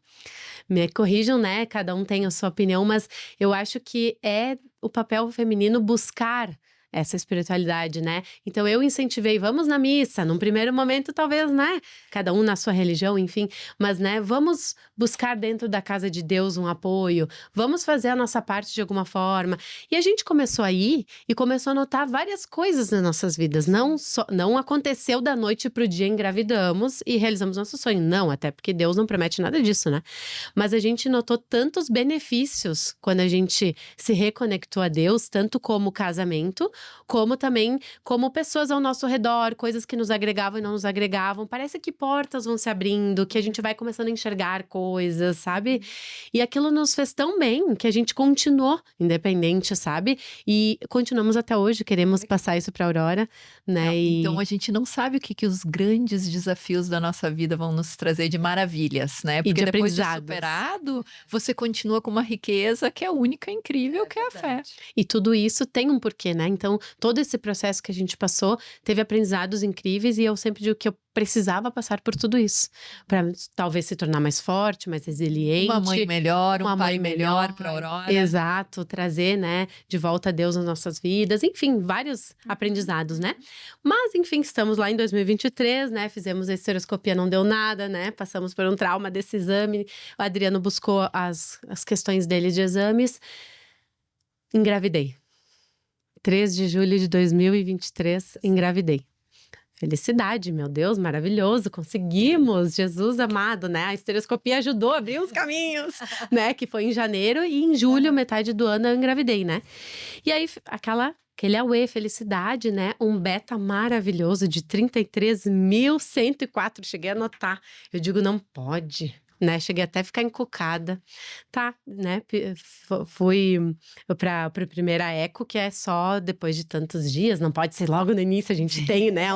Me corrijam, né? Cada um tem a sua opinião, mas eu acho que é o papel feminino buscar essa espiritualidade, né? Então eu incentivei, vamos na missa, num primeiro momento talvez, né? Cada um na sua religião, enfim, mas, né, vamos buscar dentro da casa de Deus um apoio, vamos fazer a nossa parte de alguma forma. E a gente começou a ir e começou a notar várias coisas nas nossas vidas, não aconteceu da noite pro dia engravidamos e realizamos nosso sonho, não, até porque Deus não promete nada disso, né? Mas a gente notou tantos benefícios quando a gente se reconectou a Deus, tanto como casamento, como também como pessoas ao nosso redor, coisas que nos agregavam e não nos agregavam. Parece que portas vão se abrindo, que a gente vai começando a enxergar coisas, sabe? E aquilo nos fez tão bem que a gente continuou independente, sabe? E continuamos até hoje, queremos passar isso pra Aurora, né? Então a gente não sabe o que os grandes desafios da nossa vida vão nos trazer de maravilhas, né? Porque de depois de aprendizados. superado, você continua com uma riqueza que é única e incrível, que é a fé. E tudo isso tem um porquê, né? Então, todo esse processo que a gente passou teve aprendizados incríveis e eu sempre digo que eu precisava passar por tudo isso para talvez se tornar mais forte, mais resiliente. Uma mãe melhor, uma um pai mãe melhor para Aurora. Exato, trazer, né, de volta a Deus nas nossas vidas, enfim, vários aprendizados, né? Mas, enfim, estamos lá em 2023, né? Fizemos a esteroscopia, não deu nada, né? Passamos por um trauma desse exame. O Adriano buscou as questões dele de exames. Engravidei. 3 de julho de 2023, engravidei. Felicidade, meu Deus, maravilhoso, conseguimos, Jesus amado, né? A estereoscopia ajudou a abrir os caminhos, né? Que foi em janeiro e em julho, metade do ano, eu engravidei, né? E aí, aquele auê, felicidade, né? Um beta maravilhoso de 33.104, cheguei a anotar. Eu digo, não pode, né? Cheguei até a ficar encucada. Tá, né? Fui pra primeira eco, que é só depois de tantos dias, não pode ser logo no início, a gente tem, né?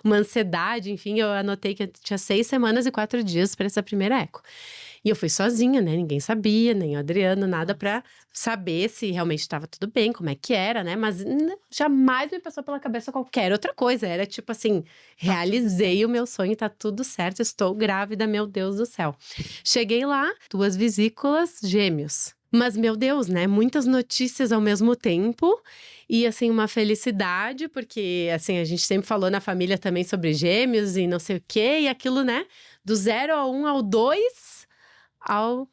Uma ansiedade, enfim, eu anotei que eu tinha 6 semanas e 4 dias para essa primeira eco. E eu fui sozinha, né? Ninguém sabia, nem o Adriano, nada pra saber se realmente estava tudo bem, como é que era, né? Mas jamais me passou pela cabeça qualquer outra coisa. Era tipo assim, realizei o meu sonho, tá tudo certo, estou grávida, meu Deus do céu. Cheguei lá, 2 vesículas, gêmeos. Mas, meu Deus, né? Muitas notícias ao mesmo tempo. E, assim, uma felicidade, porque, assim, a gente sempre falou na família também sobre gêmeos e não sei o quê. E aquilo, né? Do 0 ao 1 ao 2, ao...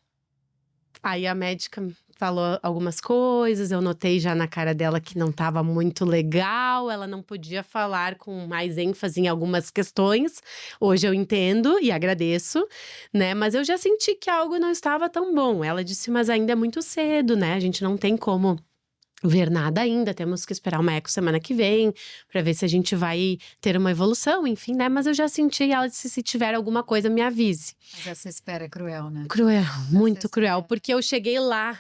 Aí a médica falou algumas coisas, eu notei já na cara dela que não estava muito legal, ela não podia falar com mais ênfase em algumas questões. Hoje eu entendo e agradeço, né? Mas eu já senti que algo não estava tão bom. Ela disse, mas ainda é muito cedo, né? A gente não tem como ver nada ainda, temos que esperar uma eco semana que vem para ver se a gente vai ter uma evolução, enfim, né? Mas eu já senti, ela disse, se tiver alguma coisa, me avise. Mas essa espera é cruel, né? Cruel, muito cruel, espera. porque eu cheguei lá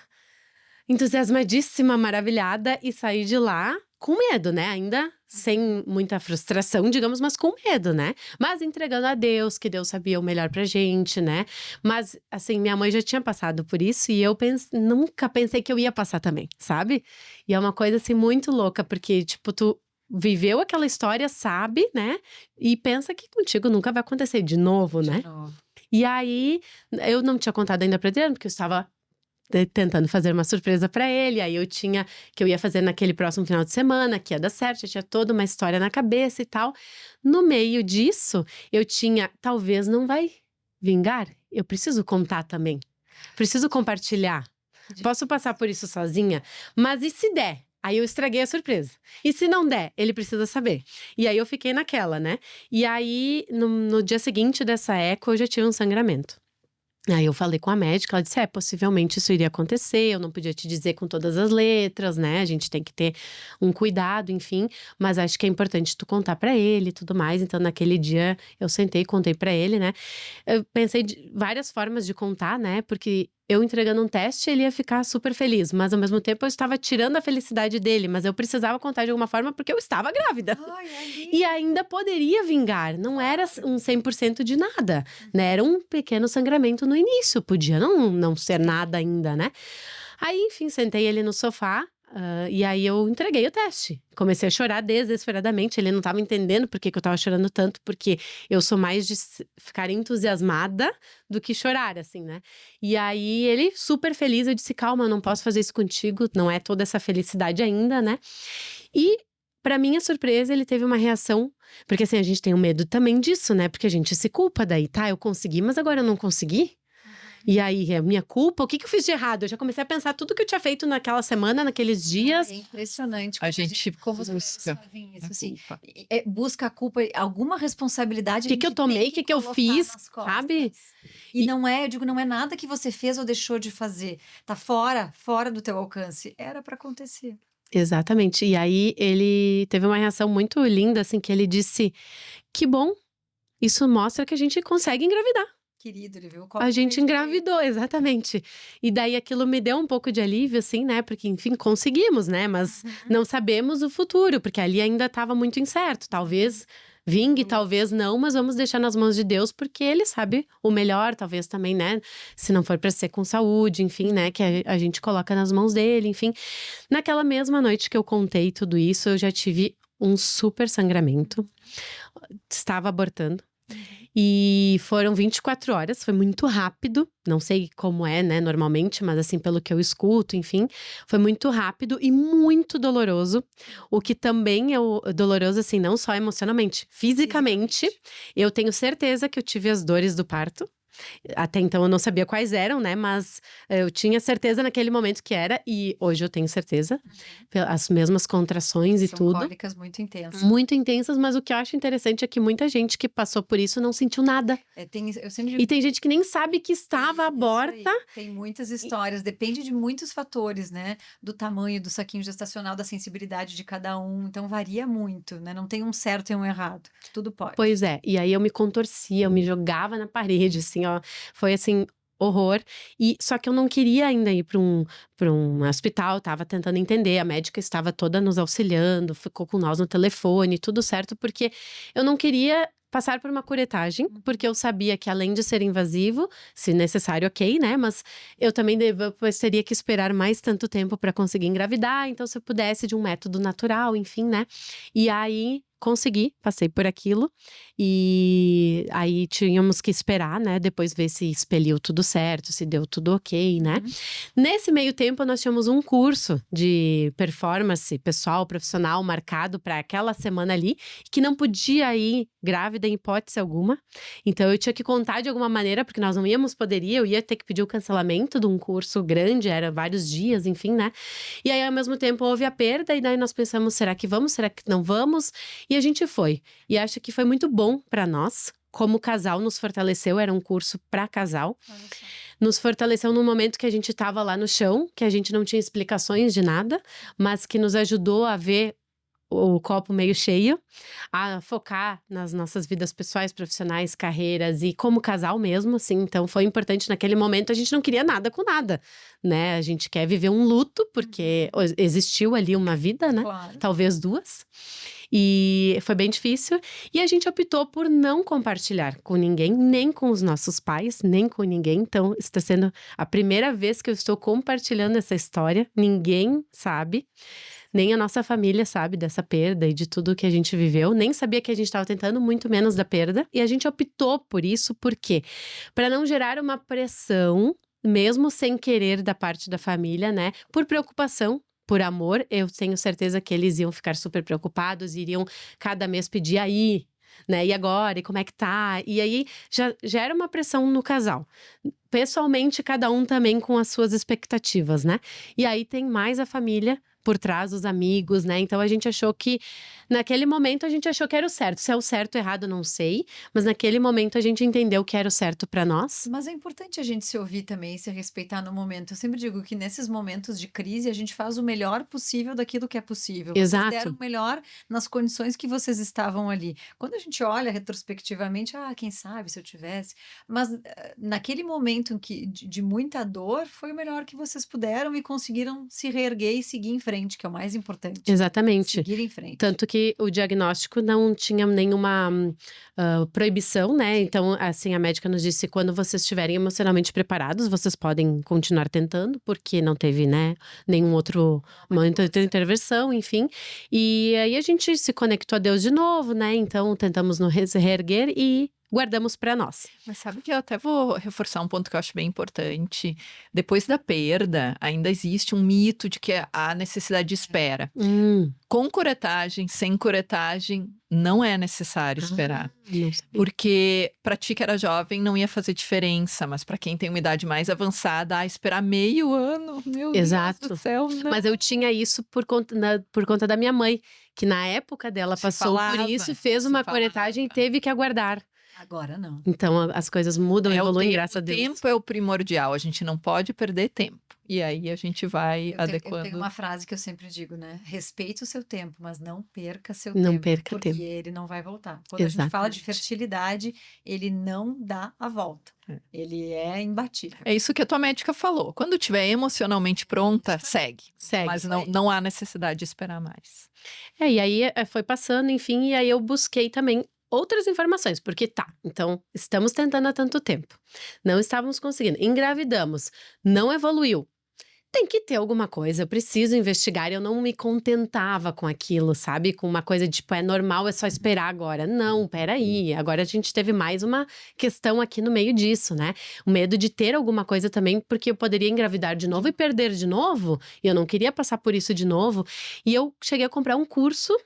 entusiasmadíssima, maravilhada e saí de lá com medo, né? Ainda sem muita frustração, digamos, mas com medo, né? Mas entregando a Deus, que Deus sabia o melhor pra gente, né? Mas, assim, minha mãe já tinha passado por isso e eu nunca pensei que eu ia passar também, sabe? E é uma coisa, assim, muito louca, porque, tipo, tu viveu aquela história, sabe, né? E pensa que contigo nunca vai acontecer de novo, né? De novo. E aí, eu não tinha contado ainda pra Adriano, porque eu estava tentando fazer uma surpresa pra ele, aí eu tinha que eu ia fazer naquele próximo final de semana, que ia dar certo, eu tinha toda uma história na cabeça e tal. No meio disso, eu tinha, talvez não vai vingar, eu preciso contar também, preciso compartilhar. Posso passar por isso sozinha, mas e se der? Aí eu estraguei a surpresa. E se não der, ele precisa saber. E aí eu fiquei naquela, né? E aí, no dia seguinte dessa eco, eu já tive um sangramento. Aí eu falei com a médica, ela disse, possivelmente isso iria acontecer, eu não podia te dizer com todas as letras, né, a gente tem que ter um cuidado, enfim, mas acho que é importante tu contar pra ele e tudo mais, então naquele dia eu sentei e contei pra ele, né, eu pensei de várias formas de contar, né, porque eu entregando um teste, ele ia ficar super feliz, mas ao mesmo tempo eu estava tirando a felicidade dele, mas eu precisava contar de alguma forma porque eu estava grávida. Ai, E ainda poderia vingar, não era um 100% de nada, né? Era um pequeno sangramento no início, podia não ser nada ainda, né? Aí, enfim, sentei ele no sofá, e aí eu entreguei o teste. Comecei a chorar desesperadamente, ele não estava entendendo por que eu estava chorando tanto, porque eu sou mais de ficar entusiasmada do que chorar, assim, né? E aí ele, super feliz, eu disse, calma, eu não posso fazer isso contigo, não é toda essa felicidade ainda, né? E pra minha surpresa, ele teve uma reação, porque assim, a gente tem um medo também disso, né? Porque a gente se culpa daí, tá? Eu consegui, mas agora eu não consegui? E aí, é minha culpa? O que eu fiz de errado? Eu já comecei a pensar tudo que eu tinha feito naquela semana, naqueles dias. É impressionante A gente como as busca pessoas fazem isso, a assim. culpa. Busca a culpa, alguma responsabilidade O que eu tomei, o que eu colocar fiz, nas costas. sabe? E não é, eu digo, não é nada que você fez ou deixou de fazer. Tá fora do teu alcance. Era pra acontecer. Exatamente. E aí, ele teve uma reação muito linda, assim, que ele disse, que bom, isso mostra que a gente consegue engravidar. Querido, ele viu o A gente engravidou, exatamente. E daí aquilo me deu um pouco de alívio, assim, né? Porque, enfim, conseguimos, né? Mas não sabemos o futuro, porque ali ainda estava muito incerto. Talvez vingue, talvez não, mas vamos deixar nas mãos de Deus, porque Ele sabe o melhor, talvez também, né? Se não for para ser com saúde, enfim, né? Que a gente coloca nas mãos dele, enfim. Naquela mesma noite que eu contei tudo isso, eu já tive um super sangramento. Estava abortando. E foram 24 horas, foi muito rápido, não sei como é, né, normalmente, mas assim, pelo que eu escuto, enfim, foi muito rápido e muito doloroso, o que também é doloroso, assim, não só emocionalmente, fisicamente, eu tenho certeza que eu tive as dores do parto. Até então eu não sabia quais eram, né? Mas eu tinha certeza naquele momento que era, e hoje eu tenho certeza. As mesmas contrações e tudo. São cólicas muito intensas. Muito intensas, mas o que eu acho interessante é que muita gente que passou por isso não sentiu nada. Eu sempre digo, E tem gente que nem sabe que estava aborta. tem muitas histórias, depende de muitos fatores, né? Do tamanho do saquinho gestacional, da sensibilidade de cada um. Então varia muito, né? Não tem um certo e um errado. Tudo pode. Pois é, e aí eu me contorcia, eu me jogava na parede, assim, ó. Foi assim, horror. E só que eu não queria ainda ir para um hospital, tava tentando entender. A médica estava toda nos auxiliando, ficou com nós no telefone, tudo certo, porque eu não queria passar por uma curetagem, porque eu sabia que além de ser invasivo, se necessário, ok, né? Mas eu também depois teria que esperar mais tanto tempo para conseguir engravidar, então se eu pudesse de um método natural, enfim, né? E aí consegui, passei por aquilo. E aí tínhamos que esperar, né? Depois ver se expeliu tudo certo, se deu tudo ok, né? Nesse meio tempo, nós tínhamos um curso de performance pessoal, profissional, marcado para aquela semana ali, que não podia ir grávida em hipótese alguma. Então, eu tinha que contar de alguma maneira, porque nós não íamos poder ir, eu ia ter que pedir o cancelamento de um curso grande, era vários dias, enfim, né? E aí, ao mesmo tempo, houve a perda, e daí nós pensamos, será que vamos, será que não vamos? E a gente foi. E acho que foi muito bom para nós. Como casal, nos fortaleceu, era um curso para casal. Nos fortaleceu num momento que a gente estava lá no chão, que a gente não tinha explicações de nada, mas que nos ajudou a ver o copo meio cheio, a focar nas nossas vidas pessoais, profissionais, carreiras e como casal mesmo, assim. Então foi importante naquele momento, a gente não queria nada com nada, né? A gente quer viver um luto, porque existiu ali uma vida, né? Claro. Talvez duas. E foi bem difícil. E a gente optou por não compartilhar com ninguém, nem com os nossos pais, nem com ninguém. Então, está sendo a primeira vez que eu estou compartilhando essa história. Ninguém sabe. Nem a nossa família sabe dessa perda e de tudo que a gente viveu. Nem sabia que a gente estava tentando, muito menos da perda. E a gente optou por isso, por quê? Para não gerar uma pressão, mesmo sem querer da parte da família, né? Por preocupação. Por amor, eu tenho certeza que eles iam ficar super preocupados, iriam cada mês pedir aí, né? E agora? E como é que tá? E aí já gera uma pressão no casal. Pessoalmente, cada um também com as suas expectativas, né? E aí tem mais a família por trás, os amigos, né? Então a gente achou que, naquele momento, a gente achou que era o certo. Se é o certo ou errado, não sei. Mas naquele momento a gente entendeu que era o certo pra nós. Mas é importante a gente se ouvir também e se respeitar no momento. Eu sempre digo que nesses momentos de crise a gente faz o melhor possível daquilo que é possível. Vocês Exato. deram o melhor nas condições que vocês estavam ali. Quando a gente olha retrospectivamente, quem sabe se eu tivesse. Mas naquele momento em que, de muita dor, foi o melhor que vocês puderam e conseguiram se reerguer e seguir em frente, que é o mais importante. Exatamente. Seguir em frente. Tanto que o diagnóstico não tinha nenhuma proibição, né? Então, assim, a médica nos disse: quando vocês estiverem emocionalmente preparados, vocês podem continuar tentando, porque não teve, né, nenhum outro momento de intervenção, enfim. E aí a gente se conectou a Deus de novo, né? Então, tentamos nos reerguer e guardamos pra nós. Mas sabe que eu até vou reforçar um ponto que eu acho bem importante. Depois da perda, ainda existe um mito de que há necessidade de espera. Com curetagem, sem curetagem, não é necessário esperar. Porque para ti que era jovem não ia fazer diferença, mas para quem tem uma idade mais avançada, esperar meio ano, meu Exato. Deus do céu, não. Mas eu tinha isso por conta da minha mãe, que na época dela passou por isso e fez uma curetagem e teve que aguardar. Agora não. Então as coisas mudam, evoluem, graças a Deus. O tempo é o primordial, a gente não pode perder tempo. E aí a gente vai adequando. Eu tenho uma frase que eu sempre digo, né? Respeite o seu tempo, mas não perca seu Não tempo. perca porque tempo. ele não vai voltar. Quando a gente fala de fertilidade, ele não dá a volta. Ele é imbatível. É isso que a tua médica falou. Quando estiver emocionalmente pronta, segue. Mas não há necessidade de esperar mais. E aí foi passando, enfim, e aí eu busquei também outras informações, porque então estamos tentando há tanto tempo, não estávamos conseguindo, engravidamos, não evoluiu. Tem que ter alguma coisa, eu preciso investigar. Eu não me contentava com aquilo, sabe? Com uma coisa de, tipo, é normal, é só esperar agora. Não, peraí. Agora a gente teve mais uma questão aqui no meio disso, né? O medo de ter alguma coisa também, porque eu poderia engravidar de novo e perder de novo. E eu não queria passar por isso de novo. E eu cheguei a comprar um curso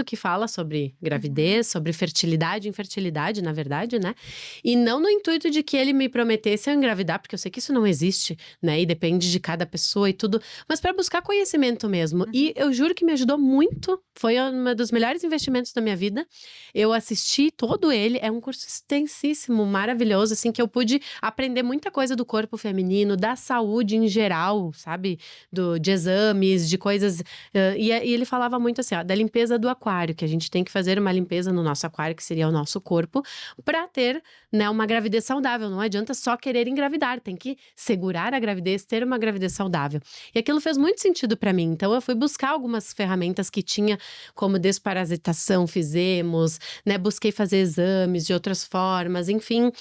que fala sobre gravidez, sobre fertilidade e infertilidade, na verdade, né? E não no intuito de que ele me prometesse eu engravidar, porque eu sei que isso não existe, né? E depende de cada pessoa e tudo, mas para buscar conhecimento mesmo. E eu juro que me ajudou muito, foi um dos melhores investimentos da minha vida. Eu assisti todo ele, é um curso extensíssimo, maravilhoso, assim, que eu pude aprender muita coisa do corpo feminino, da saúde em geral, sabe? De exames, de coisas. E ele falava muito assim, ó, da limpeza do aquário, que a gente tem que fazer uma limpeza no nosso aquário, que seria o nosso corpo, para ter, né, uma gravidez saudável. Não adianta só querer engravidar, tem que segurar a gravidez, ter uma gravidez saudável. E aquilo fez muito sentido para mim. Então eu fui buscar algumas ferramentas que tinha, como desparasitação, fizemos, né, busquei fazer exames de outras formas, enfim,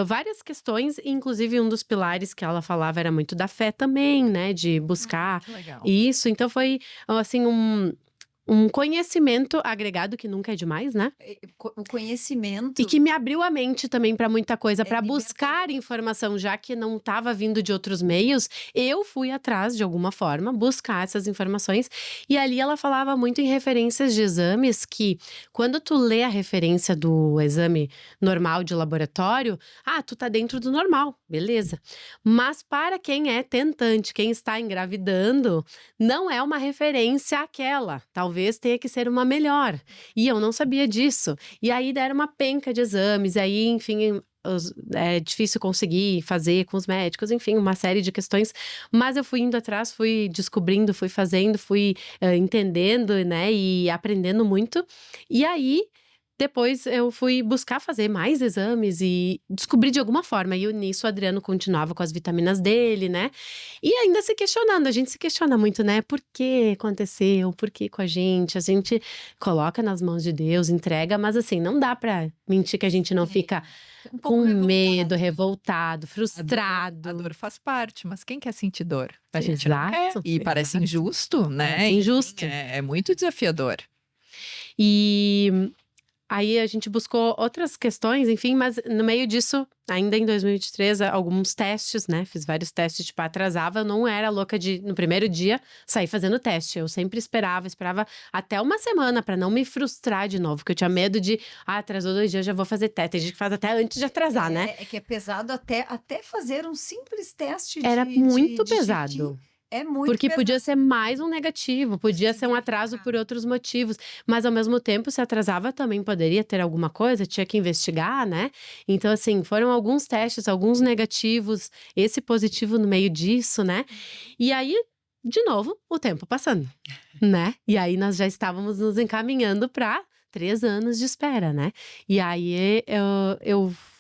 várias questões, inclusive um dos pilares que ela falava era muito da fé também, né, de buscar isso. Então foi, assim, um conhecimento agregado, que nunca é demais, né? O conhecimento. E que me abriu a mente também para muita coisa, para libertador. buscar informação, já que não estava vindo de outros meios, eu fui atrás, de alguma forma, buscar essas informações. E ali ela falava muito em referências de exames, que quando tu lê a referência do exame normal de laboratório, tu tá dentro do normal, beleza. Mas para quem é tentante, quem está engravidando, não é uma referência àquela. Talvez tenha que ser uma melhor. E eu não sabia disso. E aí deram uma penca de exames, aí, enfim, é difícil conseguir fazer com os médicos, enfim, uma série de questões. Mas eu fui indo atrás, fui descobrindo, fui fazendo, fui entendendo, né, e aprendendo muito. E aí, depois eu fui buscar fazer mais exames e descobri de alguma forma. E nisso o Adriano continuava com as vitaminas dele, né? E ainda se questionando, a gente se questiona muito, né? Por que aconteceu? Por que com a gente? A gente coloca nas mãos de Deus, entrega, mas assim, não dá pra mentir que a gente não fica com medo, revoltado, frustrado. A dor faz parte, mas quem quer sentir dor? A gente Exato, não quer. E parece exato. injusto, né? Parece injusto. Enfim, é muito desafiador. E aí a gente buscou outras questões, enfim, mas no meio disso, ainda em 2023, alguns testes, né? Fiz vários testes, tipo, atrasava. Eu não era louca de, no primeiro dia, sair fazendo teste. Eu sempre esperava até uma semana pra não me frustrar de novo, porque eu tinha medo de, atrasou 2 dias, já vou fazer teste. Tem gente que faz até antes de atrasar, né? É que é pesado até fazer um simples teste de Era muito de pesado. xixi. É muito Porque pesado. podia ser mais um negativo, podia Sim, ser um atraso por outros motivos. Mas ao mesmo tempo, se atrasava, também poderia ter alguma coisa, tinha que investigar, né? Então, assim, foram alguns testes, alguns negativos, esse positivo no meio disso, né? E aí, de novo, o tempo passando, né? E aí nós já estávamos nos encaminhando para 3 anos de espera, né? E aí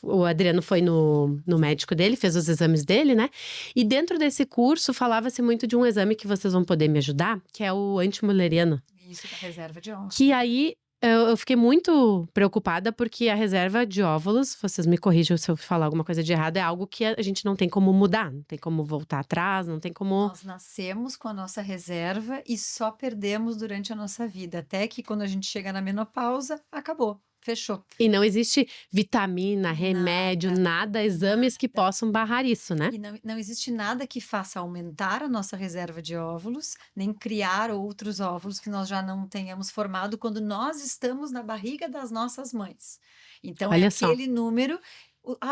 o Adriano foi no médico dele, fez os exames dele, né? E dentro desse curso falava-se muito de um exame que vocês vão poder me ajudar, que é o antimuleriano. Isso, da reserva de óvulos. Que aí eu fiquei muito preocupada, porque a reserva de óvulos, vocês me corrijam se eu falar alguma coisa de errado, é algo que a gente não tem como mudar, não tem como voltar atrás, não tem como. Nós nascemos com a nossa reserva e só perdemos durante a nossa vida, até que quando a gente chega na menopausa, acabou, fechou. E não existe vitamina, remédio, nada, exames que possam barrar isso, né? E não existe nada que faça aumentar a nossa reserva de óvulos, nem criar outros óvulos que nós já não tenhamos formado quando nós estamos na barriga das nossas mães. Então, Olha é só. aquele número.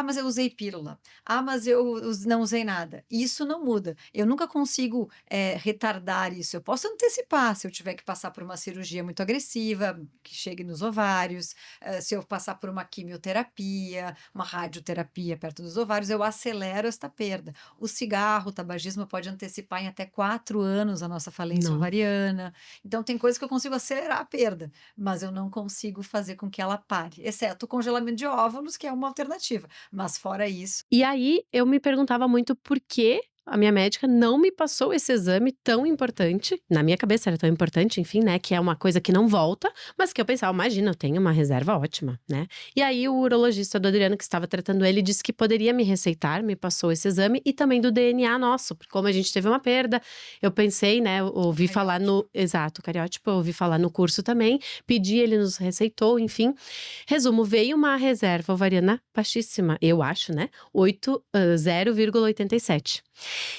Mas eu usei pílula. Mas eu não usei nada. Isso não muda. Eu nunca consigo retardar isso. Eu posso antecipar se eu tiver que passar por uma cirurgia muito agressiva, que chegue nos ovários, se eu passar por uma quimioterapia, uma radioterapia perto dos ovários, eu acelero esta perda. O cigarro, o tabagismo pode antecipar em até 4 anos a nossa falência Nossa. ovariana. Então, tem coisas que eu consigo acelerar a perda, mas eu não consigo fazer com que ela pare, exceto o congelamento de óvulos, que é uma alternativa. Mas fora isso. E aí eu me perguntava muito por que a minha médica não me passou esse exame tão importante. Na minha cabeça era tão importante, enfim, né? Que é uma coisa que não volta, mas que eu pensava, imagina, eu tenho uma reserva ótima, né? E aí o urologista do Adriano, que estava tratando ele, disse que poderia me receitar, me passou esse exame e também do DNA nosso, porque como a gente teve uma perda, eu pensei, né? Ouvi falar no. Exato, cariótipo, eu ouvi falar no curso também, pedi, ele nos receitou, enfim. Resumo, veio uma reserva ovariana baixíssima, eu acho, né? 0,87.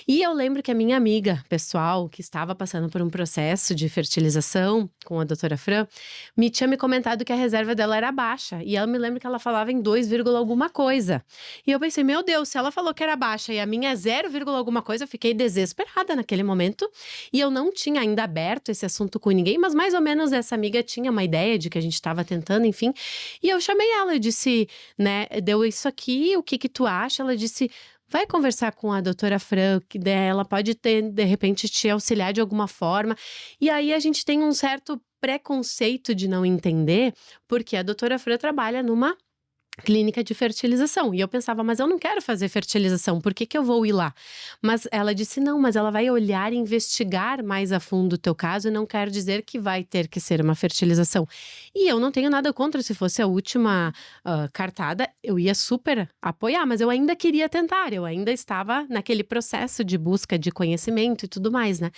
E eu lembro que a minha amiga pessoal, que estava passando por um processo de fertilização com a doutora Fran, tinha me comentado que a reserva dela era baixa. E ela me lembra que ela falava em 2, alguma coisa. E eu pensei, meu Deus, se ela falou que era baixa e a minha é 0, alguma coisa, eu fiquei desesperada naquele momento. E eu não tinha ainda aberto esse assunto com ninguém, mas mais ou menos essa amiga tinha uma ideia de que a gente estava tentando, enfim. E eu chamei ela, eu disse, né, deu isso aqui, o que que tu acha? Ela disse, vai conversar com a doutora Fran, que ela pode ter, de repente, te auxiliar de alguma forma. E aí a gente tem um certo preconceito de não entender, porque a doutora Fran trabalha numa clínica de fertilização. E eu pensava, mas eu não quero fazer fertilização, por que que eu vou ir lá? Mas ela disse, não, mas ela vai olhar e investigar mais a fundo o teu caso e não quer dizer que vai ter que ser uma fertilização. E eu não tenho nada contra, se fosse a última cartada, eu ia super apoiar, mas eu ainda queria tentar, eu ainda estava naquele processo de busca de conhecimento e tudo mais, né?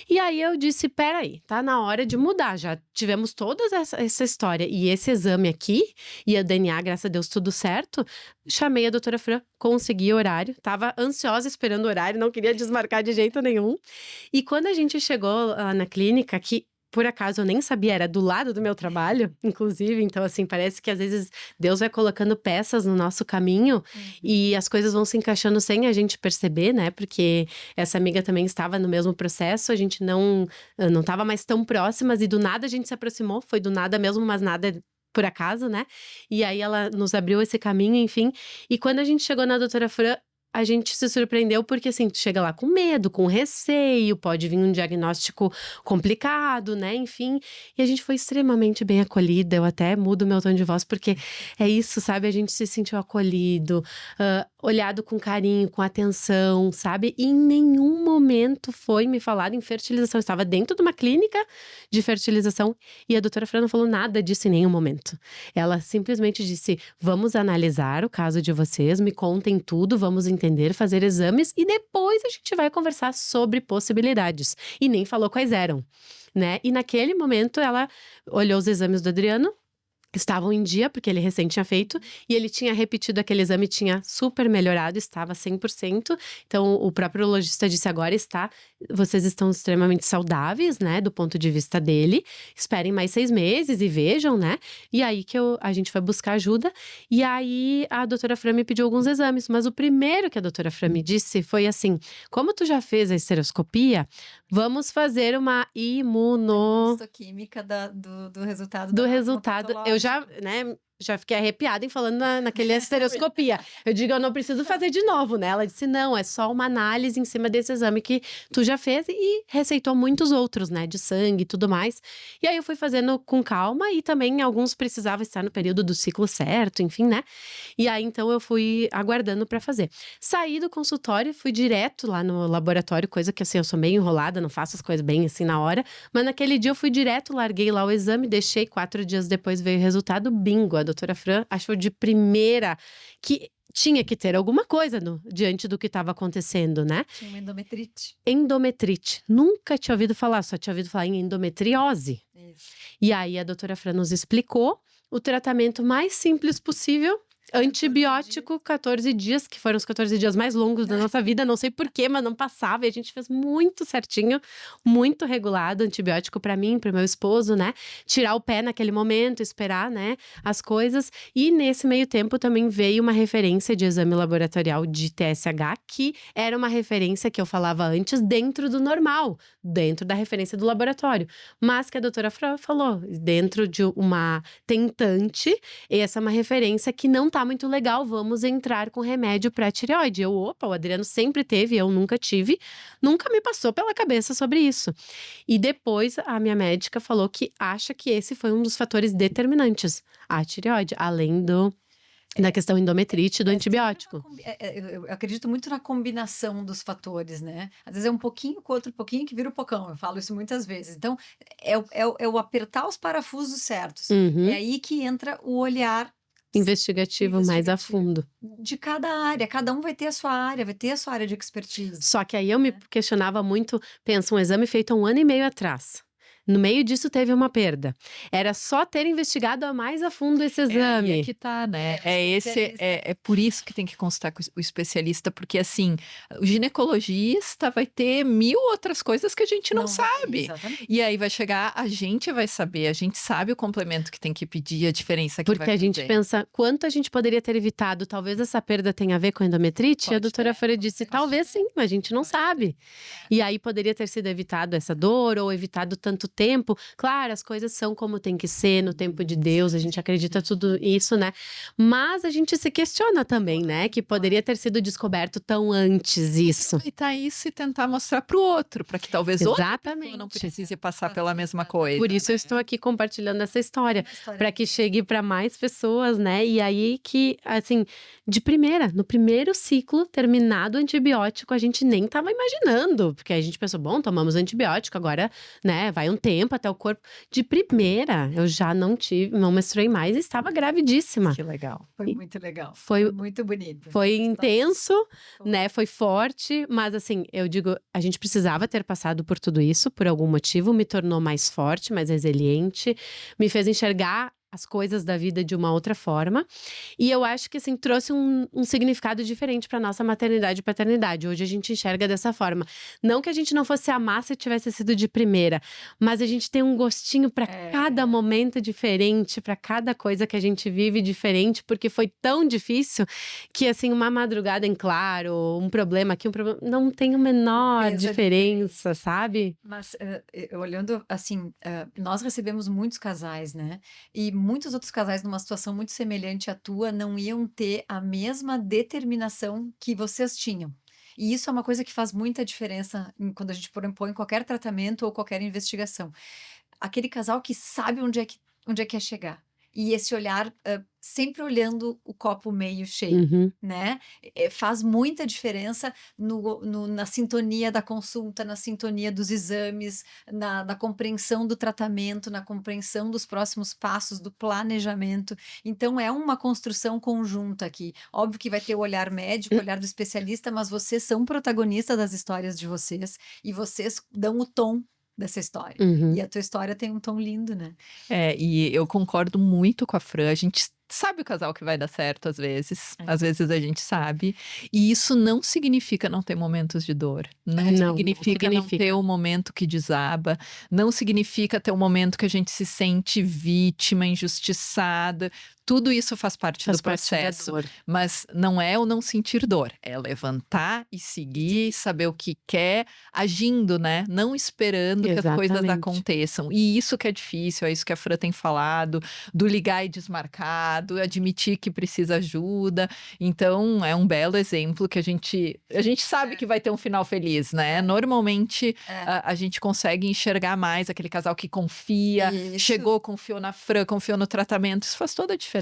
E aí eu disse, peraí, tá na hora de mudar, já tivemos toda essa história e esse exame aqui, e a DNA, graças a Deus, tudo certo. Chamei a doutora Fran, consegui horário, tava ansiosa esperando o horário, não queria desmarcar de jeito nenhum. E quando a gente chegou lá na clínica, que por acaso eu nem sabia, era do lado do meu trabalho, inclusive, então assim, parece que às vezes Deus vai colocando peças no nosso caminho e as coisas vão se encaixando sem a gente perceber, né? Porque essa amiga também estava no mesmo processo, a gente não estava mais tão próximas e do nada a gente se aproximou, foi do nada mesmo, mas nada por acaso, né? E aí ela nos abriu esse caminho, enfim. E quando a gente chegou na doutora Fran, a gente se surpreendeu porque, assim, tu chega lá com medo, com receio, pode vir um diagnóstico complicado, né? Enfim, e a gente foi extremamente bem acolhida. Eu até mudo meu tom de voz porque é isso, sabe? A gente se sentiu acolhido, olhado com carinho, com atenção, sabe? E em nenhum momento foi me falado em fertilização. Eu estava dentro de uma clínica de fertilização e a doutora Fran não falou nada disso em nenhum momento. Ela simplesmente disse, vamos analisar o caso de vocês, me contem tudo, vamos entender, fazer exames e depois a gente vai conversar sobre possibilidades. E nem falou quais eram, né? E naquele momento ela olhou os exames do Adriano, estavam em dia, porque ele recém tinha feito, e ele tinha repetido aquele exame, tinha super melhorado, estava 100%. Então, o próprio urologista disse, agora vocês estão extremamente saudáveis, né, do ponto de vista dele. Esperem mais 6 meses e vejam, né? E aí que a gente foi buscar ajuda. E aí, a doutora Fran me pediu alguns exames, mas o primeiro que a doutora Fran me disse foi assim, como tu já fez a estereoscopia, vamos fazer uma Imunohistoquímica do resultado do da resultado. Eu já, né, já fiquei arrepiada em falando naquele estereoscopia. Eu digo, eu não preciso fazer de novo, né? Ela disse, não, é só uma análise em cima desse exame que tu já fez e receitou muitos outros, né? De sangue e tudo mais. E aí eu fui fazendo com calma e também alguns precisavam estar no período do ciclo certo, enfim, né? E aí então eu fui aguardando pra fazer. Saí do consultório, fui direto lá no laboratório, coisa que assim, eu sou meio enrolada, não faço as coisas bem assim na hora. Mas naquele dia eu fui direto, larguei lá o exame, deixei, 4 dias depois veio o resultado, bingo. A doutora Fran achou de primeira que tinha que ter alguma coisa diante do que estava acontecendo, né? Tinha uma endometrite. Endometrite. Nunca tinha ouvido falar, só tinha ouvido falar em endometriose. Isso. E aí a doutora Fran nos explicou o tratamento mais simples possível. Antibiótico, 14 dias, que foram os 14 dias mais longos da nossa vida, não sei porquê, mas não passava, e a gente fez muito certinho, muito regulado, antibiótico pra mim, pro meu esposo, né, tirar o pé naquele momento, esperar, né, as coisas, e nesse meio tempo também veio uma referência de exame laboratorial de TSH, que era uma referência que eu falava antes dentro do normal, dentro da referência do laboratório, mas que a doutora falou, dentro de uma tentante, essa é uma referência que não tá muito legal, vamos entrar com remédio para tireoide. O Adriano sempre teve, eu nunca tive, nunca me passou pela cabeça sobre isso. E depois a minha médica falou que acha que esse foi um dos fatores determinantes, a tireoide, além da questão endometrite do antibiótico. Eu acredito muito na combinação dos fatores, né? Às vezes é um pouquinho com outro pouquinho que vira o pocão. Eu falo isso muitas vezes. Então, é o apertar os parafusos certos. É aí que entra o olhar investigativo mais a fundo. De cada área, cada um vai ter a sua área, vai ter a sua área de expertise. Só que aí eu me questionava muito, pensa, um exame feito há 1 ano e meio atrás. No meio disso teve uma perda. Era só ter investigado mais a fundo esse exame. É que tá, né? É por isso que tem que consultar com o especialista, porque assim, o ginecologista vai ter 1000 outras coisas que a gente não sabe. Exatamente. E aí vai chegar, a gente vai saber, a gente sabe o complemento que tem que pedir, a diferença que vai fazer. Porque a gente pensa, quanto a gente poderia ter evitado? Talvez essa perda tenha a ver com endometrite? Pode a doutora Fran disse, talvez sim, mas a gente não sabe. E aí poderia ter sido evitado essa dor, ou evitado tanto tempo tempo, claro, as coisas são como tem que ser, no tempo de Deus, a gente acredita tudo isso, né? Mas a gente se questiona também, né? Que poderia ter sido descoberto tão antes isso. Aproveitar isso e tentar mostrar para o outro, para que talvez outra pessoa Exatamente. não precise passar pela mesma coisa. Por isso eu estou aqui compartilhando essa história, para que chegue para mais pessoas, né? E aí que, assim, de primeira, no primeiro ciclo terminado o antibiótico, a gente nem estava imaginando, porque a gente pensou, bom, tomamos antibiótico, agora, né, vai um tempo até o corpo. De primeira, eu já não menstruei mais e estava gravidíssima. Que legal. Foi muito legal. Foi muito bonito. Foi intenso, né? Foi forte, mas assim, eu digo, a gente precisava ter passado por tudo isso, por algum motivo, me tornou mais forte, mais resiliente, me fez enxergar as coisas da vida de uma outra forma. E eu acho que, assim, trouxe um significado diferente para nossa maternidade e paternidade. Hoje a gente enxerga dessa forma. Não que a gente não fosse amar se tivesse sido de primeira, mas a gente tem um gostinho para cada momento diferente, para cada coisa que a gente vive diferente, porque foi tão difícil que, assim, uma madrugada em claro, um problema aqui, um problema, não tem a menor diferença, sabe? Mas, olhando, assim, nós recebemos muitos casais, né? E muitos outros casais numa situação muito semelhante à tua não iam ter a mesma determinação que vocês tinham. E isso é uma coisa que faz muita diferença quando a gente propõe qualquer tratamento ou qualquer investigação. Aquele casal que sabe onde é que quer chegar. E esse olhar, sempre olhando o copo meio cheio, né? Faz muita diferença na sintonia da consulta, na sintonia dos exames, na compreensão do tratamento, na compreensão dos próximos passos, do planejamento. Então, é uma construção conjunta aqui. Óbvio que vai ter o olhar médico, o olhar do especialista, mas vocês são protagonistas das histórias de vocês e vocês dão o tom dessa história. E a tua história tem um tom lindo, né? E eu concordo muito com a Fran. A gente sabe o casal que vai dar certo às vezes a gente sabe, e isso não significa não ter momentos de dor, não significa não ter um momento que desaba, não significa ter um momento que a gente se sente vítima, injustiçada. Tudo isso faz parte do processo, mas não é o não sentir dor, é levantar e seguir, saber o que quer, agindo, né? Não esperando que as coisas aconteçam. E isso que é difícil, é isso que a Fran tem falado, do ligar e desmarcar, do admitir que precisa ajuda. Então, é um belo exemplo que a gente sabe que vai ter um final feliz, né? Normalmente, a gente consegue enxergar mais aquele casal que confia, chegou, confiou na Fran, confiou no tratamento. Isso faz toda a diferença.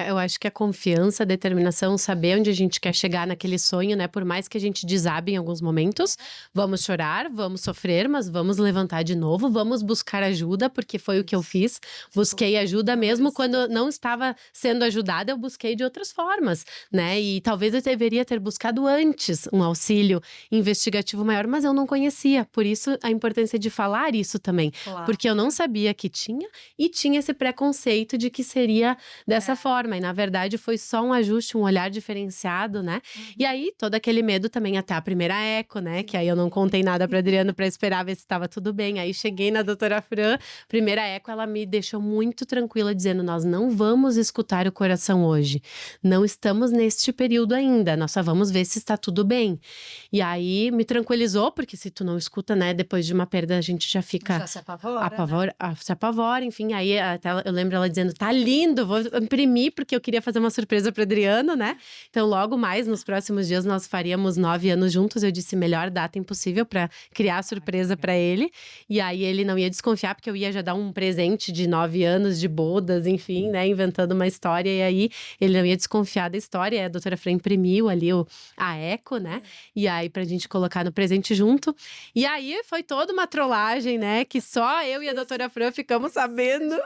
Eu acho que a confiança, a determinação, saber onde a gente quer chegar naquele sonho, né? Por mais que a gente desabe em alguns momentos, vamos chorar, vamos sofrer, mas vamos levantar de novo, vamos buscar ajuda, porque foi o que eu fiz. Busquei ajuda mesmo quando não estava sendo ajudada, eu busquei de outras formas, né? E talvez eu deveria ter buscado antes um auxílio investigativo maior, mas eu não conhecia. Por isso, a importância de falar isso também. Porque eu não sabia que tinha, e tinha esse preconceito de que seria dessa forma, e na verdade foi só um ajuste, um olhar diferenciado, né? E aí, todo aquele medo também até a primeira eco, né? Que aí eu não contei nada para Adriano para esperar ver se estava tudo bem. Aí cheguei na doutora Fran, primeira eco, ela me deixou muito tranquila, dizendo: nós não vamos escutar o coração hoje. Não estamos neste período ainda, nós só vamos ver se está tudo bem. E aí me tranquilizou, porque se tu não escuta, né? Depois de uma perda, a gente já fica... Já se apavora, né? Se apavora, enfim. Aí até eu lembro ela dizendo: tá lindo, vou imprimir, porque eu queria fazer uma surpresa para Adriano, né? Então, logo mais, nos próximos dias, nós faríamos 9 anos juntos. Eu disse: melhor data impossível para criar a surpresa para ele. E aí ele não ia desconfiar, porque eu ia já dar um presente de 9 anos de bodas, enfim, né? Inventando uma história. E aí ele não ia desconfiar da história. E a doutora Fran imprimiu ali a eco, né? E aí pra gente colocar no presente junto. E aí foi toda uma trollagem, né? Que só eu e a doutora Fran ficamos sabendo.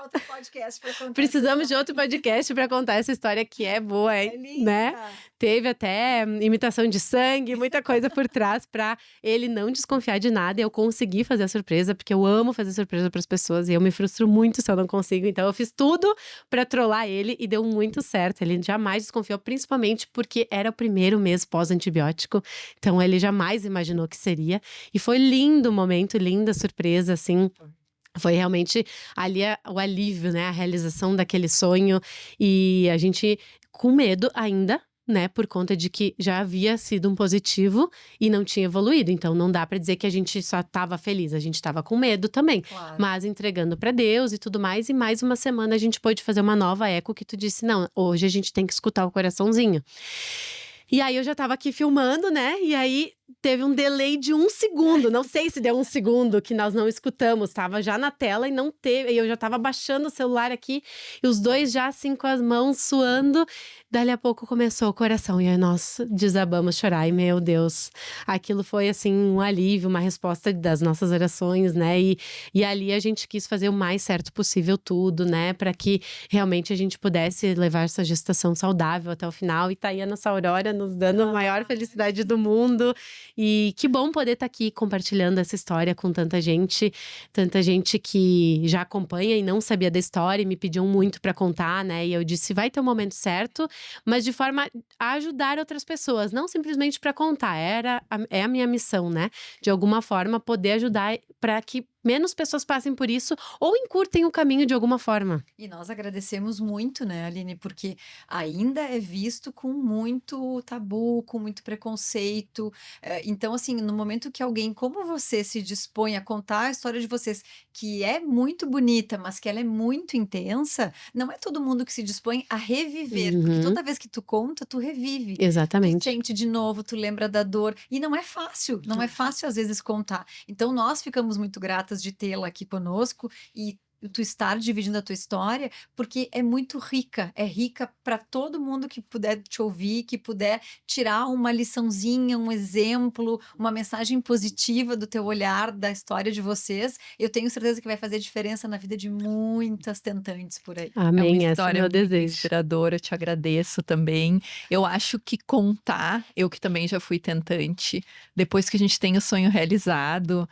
Precisamos de outro podcast para contar essa história, que é boa, né? Teve até imitação de sangue, muita coisa por trás para ele não desconfiar de nada. E eu consegui fazer a surpresa, porque eu amo fazer surpresa para as pessoas e eu me frustro muito se eu não consigo. Então eu fiz tudo para trollar ele e deu muito certo. Ele jamais desconfiou, principalmente porque era o primeiro mês pós-antibiótico. Então ele jamais imaginou que seria. E foi lindo o momento, linda surpresa, assim. Foi realmente ali o alívio, né? A realização daquele sonho. E a gente, com medo ainda, né, por conta de que já havia sido um positivo e não tinha evoluído. Então, não dá pra dizer que a gente só tava feliz, a gente tava com medo também. Claro. Mas entregando pra Deus e tudo mais, e mais uma semana a gente pôde fazer uma nova eco que tu disse, não, hoje a gente tem que escutar o coraçãozinho. E aí eu já tava aqui filmando, né? E aí teve um delay de 1 segundo. Não sei se deu 1 segundo que nós não escutamos. Tava já na tela e não teve. E eu já tava baixando o celular aqui. E os dois já assim com as mãos suando. Dali a pouco começou o coração. E aí nós desabamos a chorar. E meu Deus, aquilo foi assim um alívio, uma resposta das nossas orações, né? E ali a gente quis fazer o mais certo possível tudo, né? Para que realmente a gente pudesse levar essa gestação saudável até o final. E tá aí a nossa Aurora nos dando a maior felicidade do mundo. E que bom poder estar aqui compartilhando essa história com tanta gente que já acompanha e não sabia da história e me pediam muito para contar, né? E eu disse, vai ter um momento certo, mas de forma a ajudar outras pessoas, não simplesmente para contar. É a minha missão, né? De alguma forma poder ajudar para que menos pessoas passem por isso ou encurtem o caminho de alguma forma. E nós agradecemos muito, né, Aline, porque ainda é visto com muito tabu, com muito preconceito. Então, assim, no momento que alguém como você se dispõe a contar a história de vocês, que é muito bonita, mas que ela é muito intensa, não é todo mundo que se dispõe a reviver, porque toda vez que tu conta, tu revive. Tu Exatamente. sente de novo, tu lembra da dor, e não é fácil às vezes contar. Então nós ficamos muito gratas de tê-la aqui conosco e tu estar dividindo a tua história, porque é muito rica, é rica para todo mundo que puder te ouvir, que puder tirar uma liçãozinha, um exemplo, uma mensagem positiva do teu olhar, da história de vocês. Eu tenho certeza que vai fazer diferença na vida de muitas tentantes por aí. Amém, É uma esse é o história meu muito desejo. inspiradora, eu te agradeço também. Eu acho que contar, eu que também já fui tentante, depois que a gente tem o sonho realizado,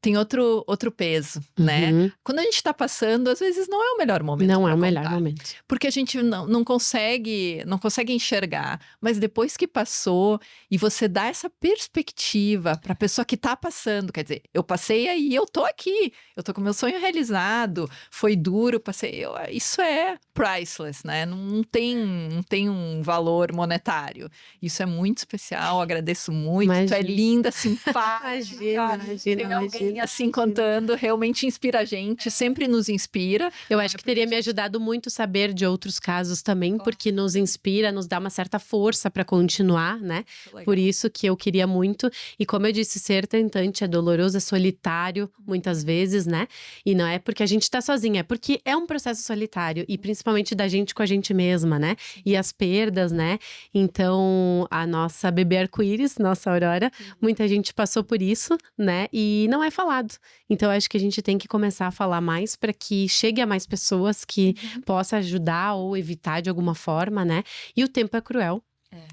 tem outro peso, né? Uhum. Quando a gente tá passando, às vezes não é o melhor momento Não é pra o melhor contar. momento. Porque a gente não consegue enxergar. Mas depois que passou e você dá essa perspectiva pra pessoa que tá passando, quer dizer, eu passei aí, eu tô aqui, eu tô com meu sonho realizado, foi duro, passei, isso é priceless, né? Não tem um valor monetário. Isso é muito especial, agradeço muito, tu é Imagina. linda, simpática. Imagina, Tem alguém assim contando, realmente inspira a gente, sempre nos inspira. Eu acho que teria me ajudado muito saber de outros casos também, porque nos inspira, nos dá uma certa força para continuar, né? Por isso que eu queria muito. E como eu disse, ser tentante é doloroso, é solitário, muitas vezes, né? E não é porque a gente tá sozinha, é porque é um processo solitário, e principalmente da gente com a gente mesma, né? E as perdas, né? Então, a nossa bebê arco-íris, nossa Aurora, muita gente passou por isso, né? E não é falado. Então, eu acho que a gente tem que começar a falar mais para que chegue a mais pessoas, que possa ajudar ou evitar de alguma forma, né? E o tempo é cruel,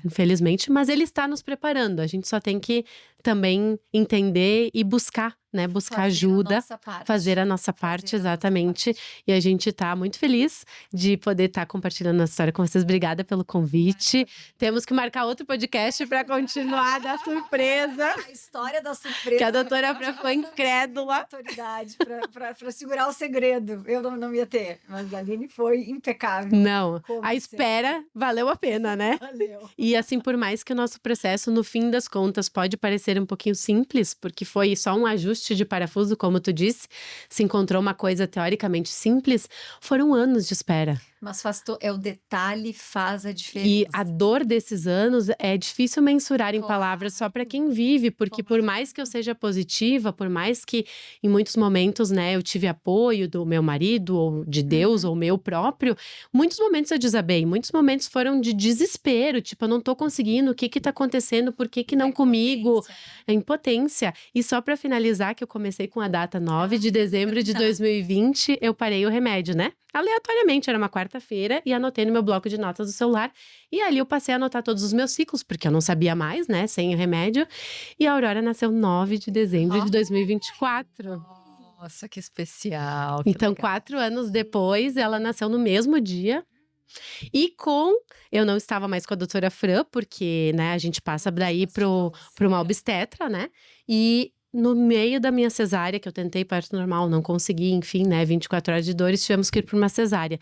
infelizmente, mas ele está nos preparando. A gente só tem que também entender e buscar, né? Buscar ajuda, fazer a nossa parte, exatamente. E a gente tá muito feliz de poder estar compartilhando a história com vocês. Obrigada pelo convite. Temos que marcar outro podcast para continuar da surpresa. A história da surpresa. Que a doutora Fran ficou incrédula. Autoridade para segurar o segredo. Eu não ia ter, mas a Aline foi impecável. Não, a espera valeu a pena, né? Valeu. E assim, por mais que o nosso processo, no fim das contas, pode parecer um pouquinho simples, porque foi só um ajuste de parafuso, como tu disse, se encontrou uma coisa teoricamente simples, foram anos de espera. Mas o detalhe faz a diferença. E a dor desses anos é difícil mensurar em palavras só para quem vive, porque por mais que eu seja positiva, por mais que em muitos momentos, né, eu tive apoio do meu marido, ou de Deus, ou meu próprio, muitos momentos eu desabei, muitos momentos foram de desespero, tipo, eu não tô conseguindo, o que tá acontecendo, por que não comigo? A impotência. E só para finalizar, que eu comecei com a data 9 de dezembro de 2020, eu parei o remédio, né? Aleatoriamente, era uma quarta-feira, e anotei no meu bloco de notas do celular. E ali eu passei a anotar todos os meus ciclos, porque eu não sabia mais, né, sem o remédio. E a Aurora nasceu 9 de dezembro de 2024. Nossa, que especial. Que então, legal. 4 anos depois, ela nasceu no mesmo dia. E eu não estava mais com a doutora Fran, porque, né, a gente passa daí pro uma obstetra, né? E no meio da minha cesárea, que eu tentei parto normal, não consegui, enfim, né, 24 horas de dores, tivemos que ir para uma cesárea.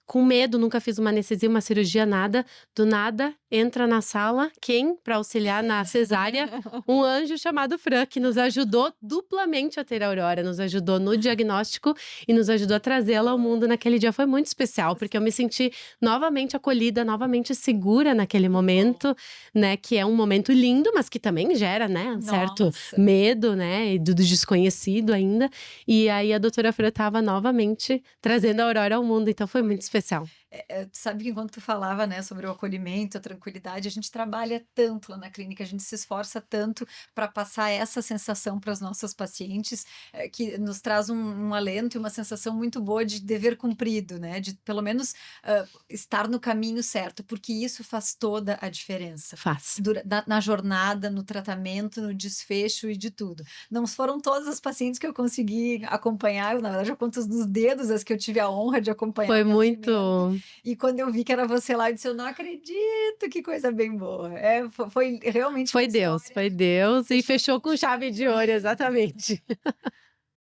Com medo, nunca fiz uma anestesia, uma cirurgia, nada. Do nada, entra na sala, quem, para auxiliar na cesárea? Um anjo chamado Fran, que nos ajudou duplamente a ter a Aurora, nos ajudou no diagnóstico e nos ajudou a trazê-la ao mundo naquele dia. Foi muito especial, porque eu me senti novamente acolhida, novamente segura naquele momento, né? Que é um momento lindo, mas que também gera, né? Um certo Nossa. medo, né? Do desconhecido ainda. E aí a doutora Fran estava novamente trazendo a Aurora ao mundo, então foi muito especial. Tu sabe que enquanto tu falava, né, sobre o acolhimento, a tranquilidade, a gente trabalha tanto lá na clínica, a gente se esforça tanto para passar essa sensação para as nossas pacientes, que nos traz um alento e uma sensação muito boa de dever cumprido, né, de pelo menos estar no caminho certo, porque isso faz toda a diferença. Faz. Na jornada, no tratamento, no desfecho e de tudo. Não foram todas as pacientes que eu consegui acompanhar, na verdade, eu conto nos dedos as que eu tive a honra de acompanhar. Foi o nascimento. muito. E quando eu vi que era você lá, eu disse: eu não acredito, que coisa bem boa. Foi realmente Foi uma Deus, história. foi Deus e fechou com chave de ouro, exatamente.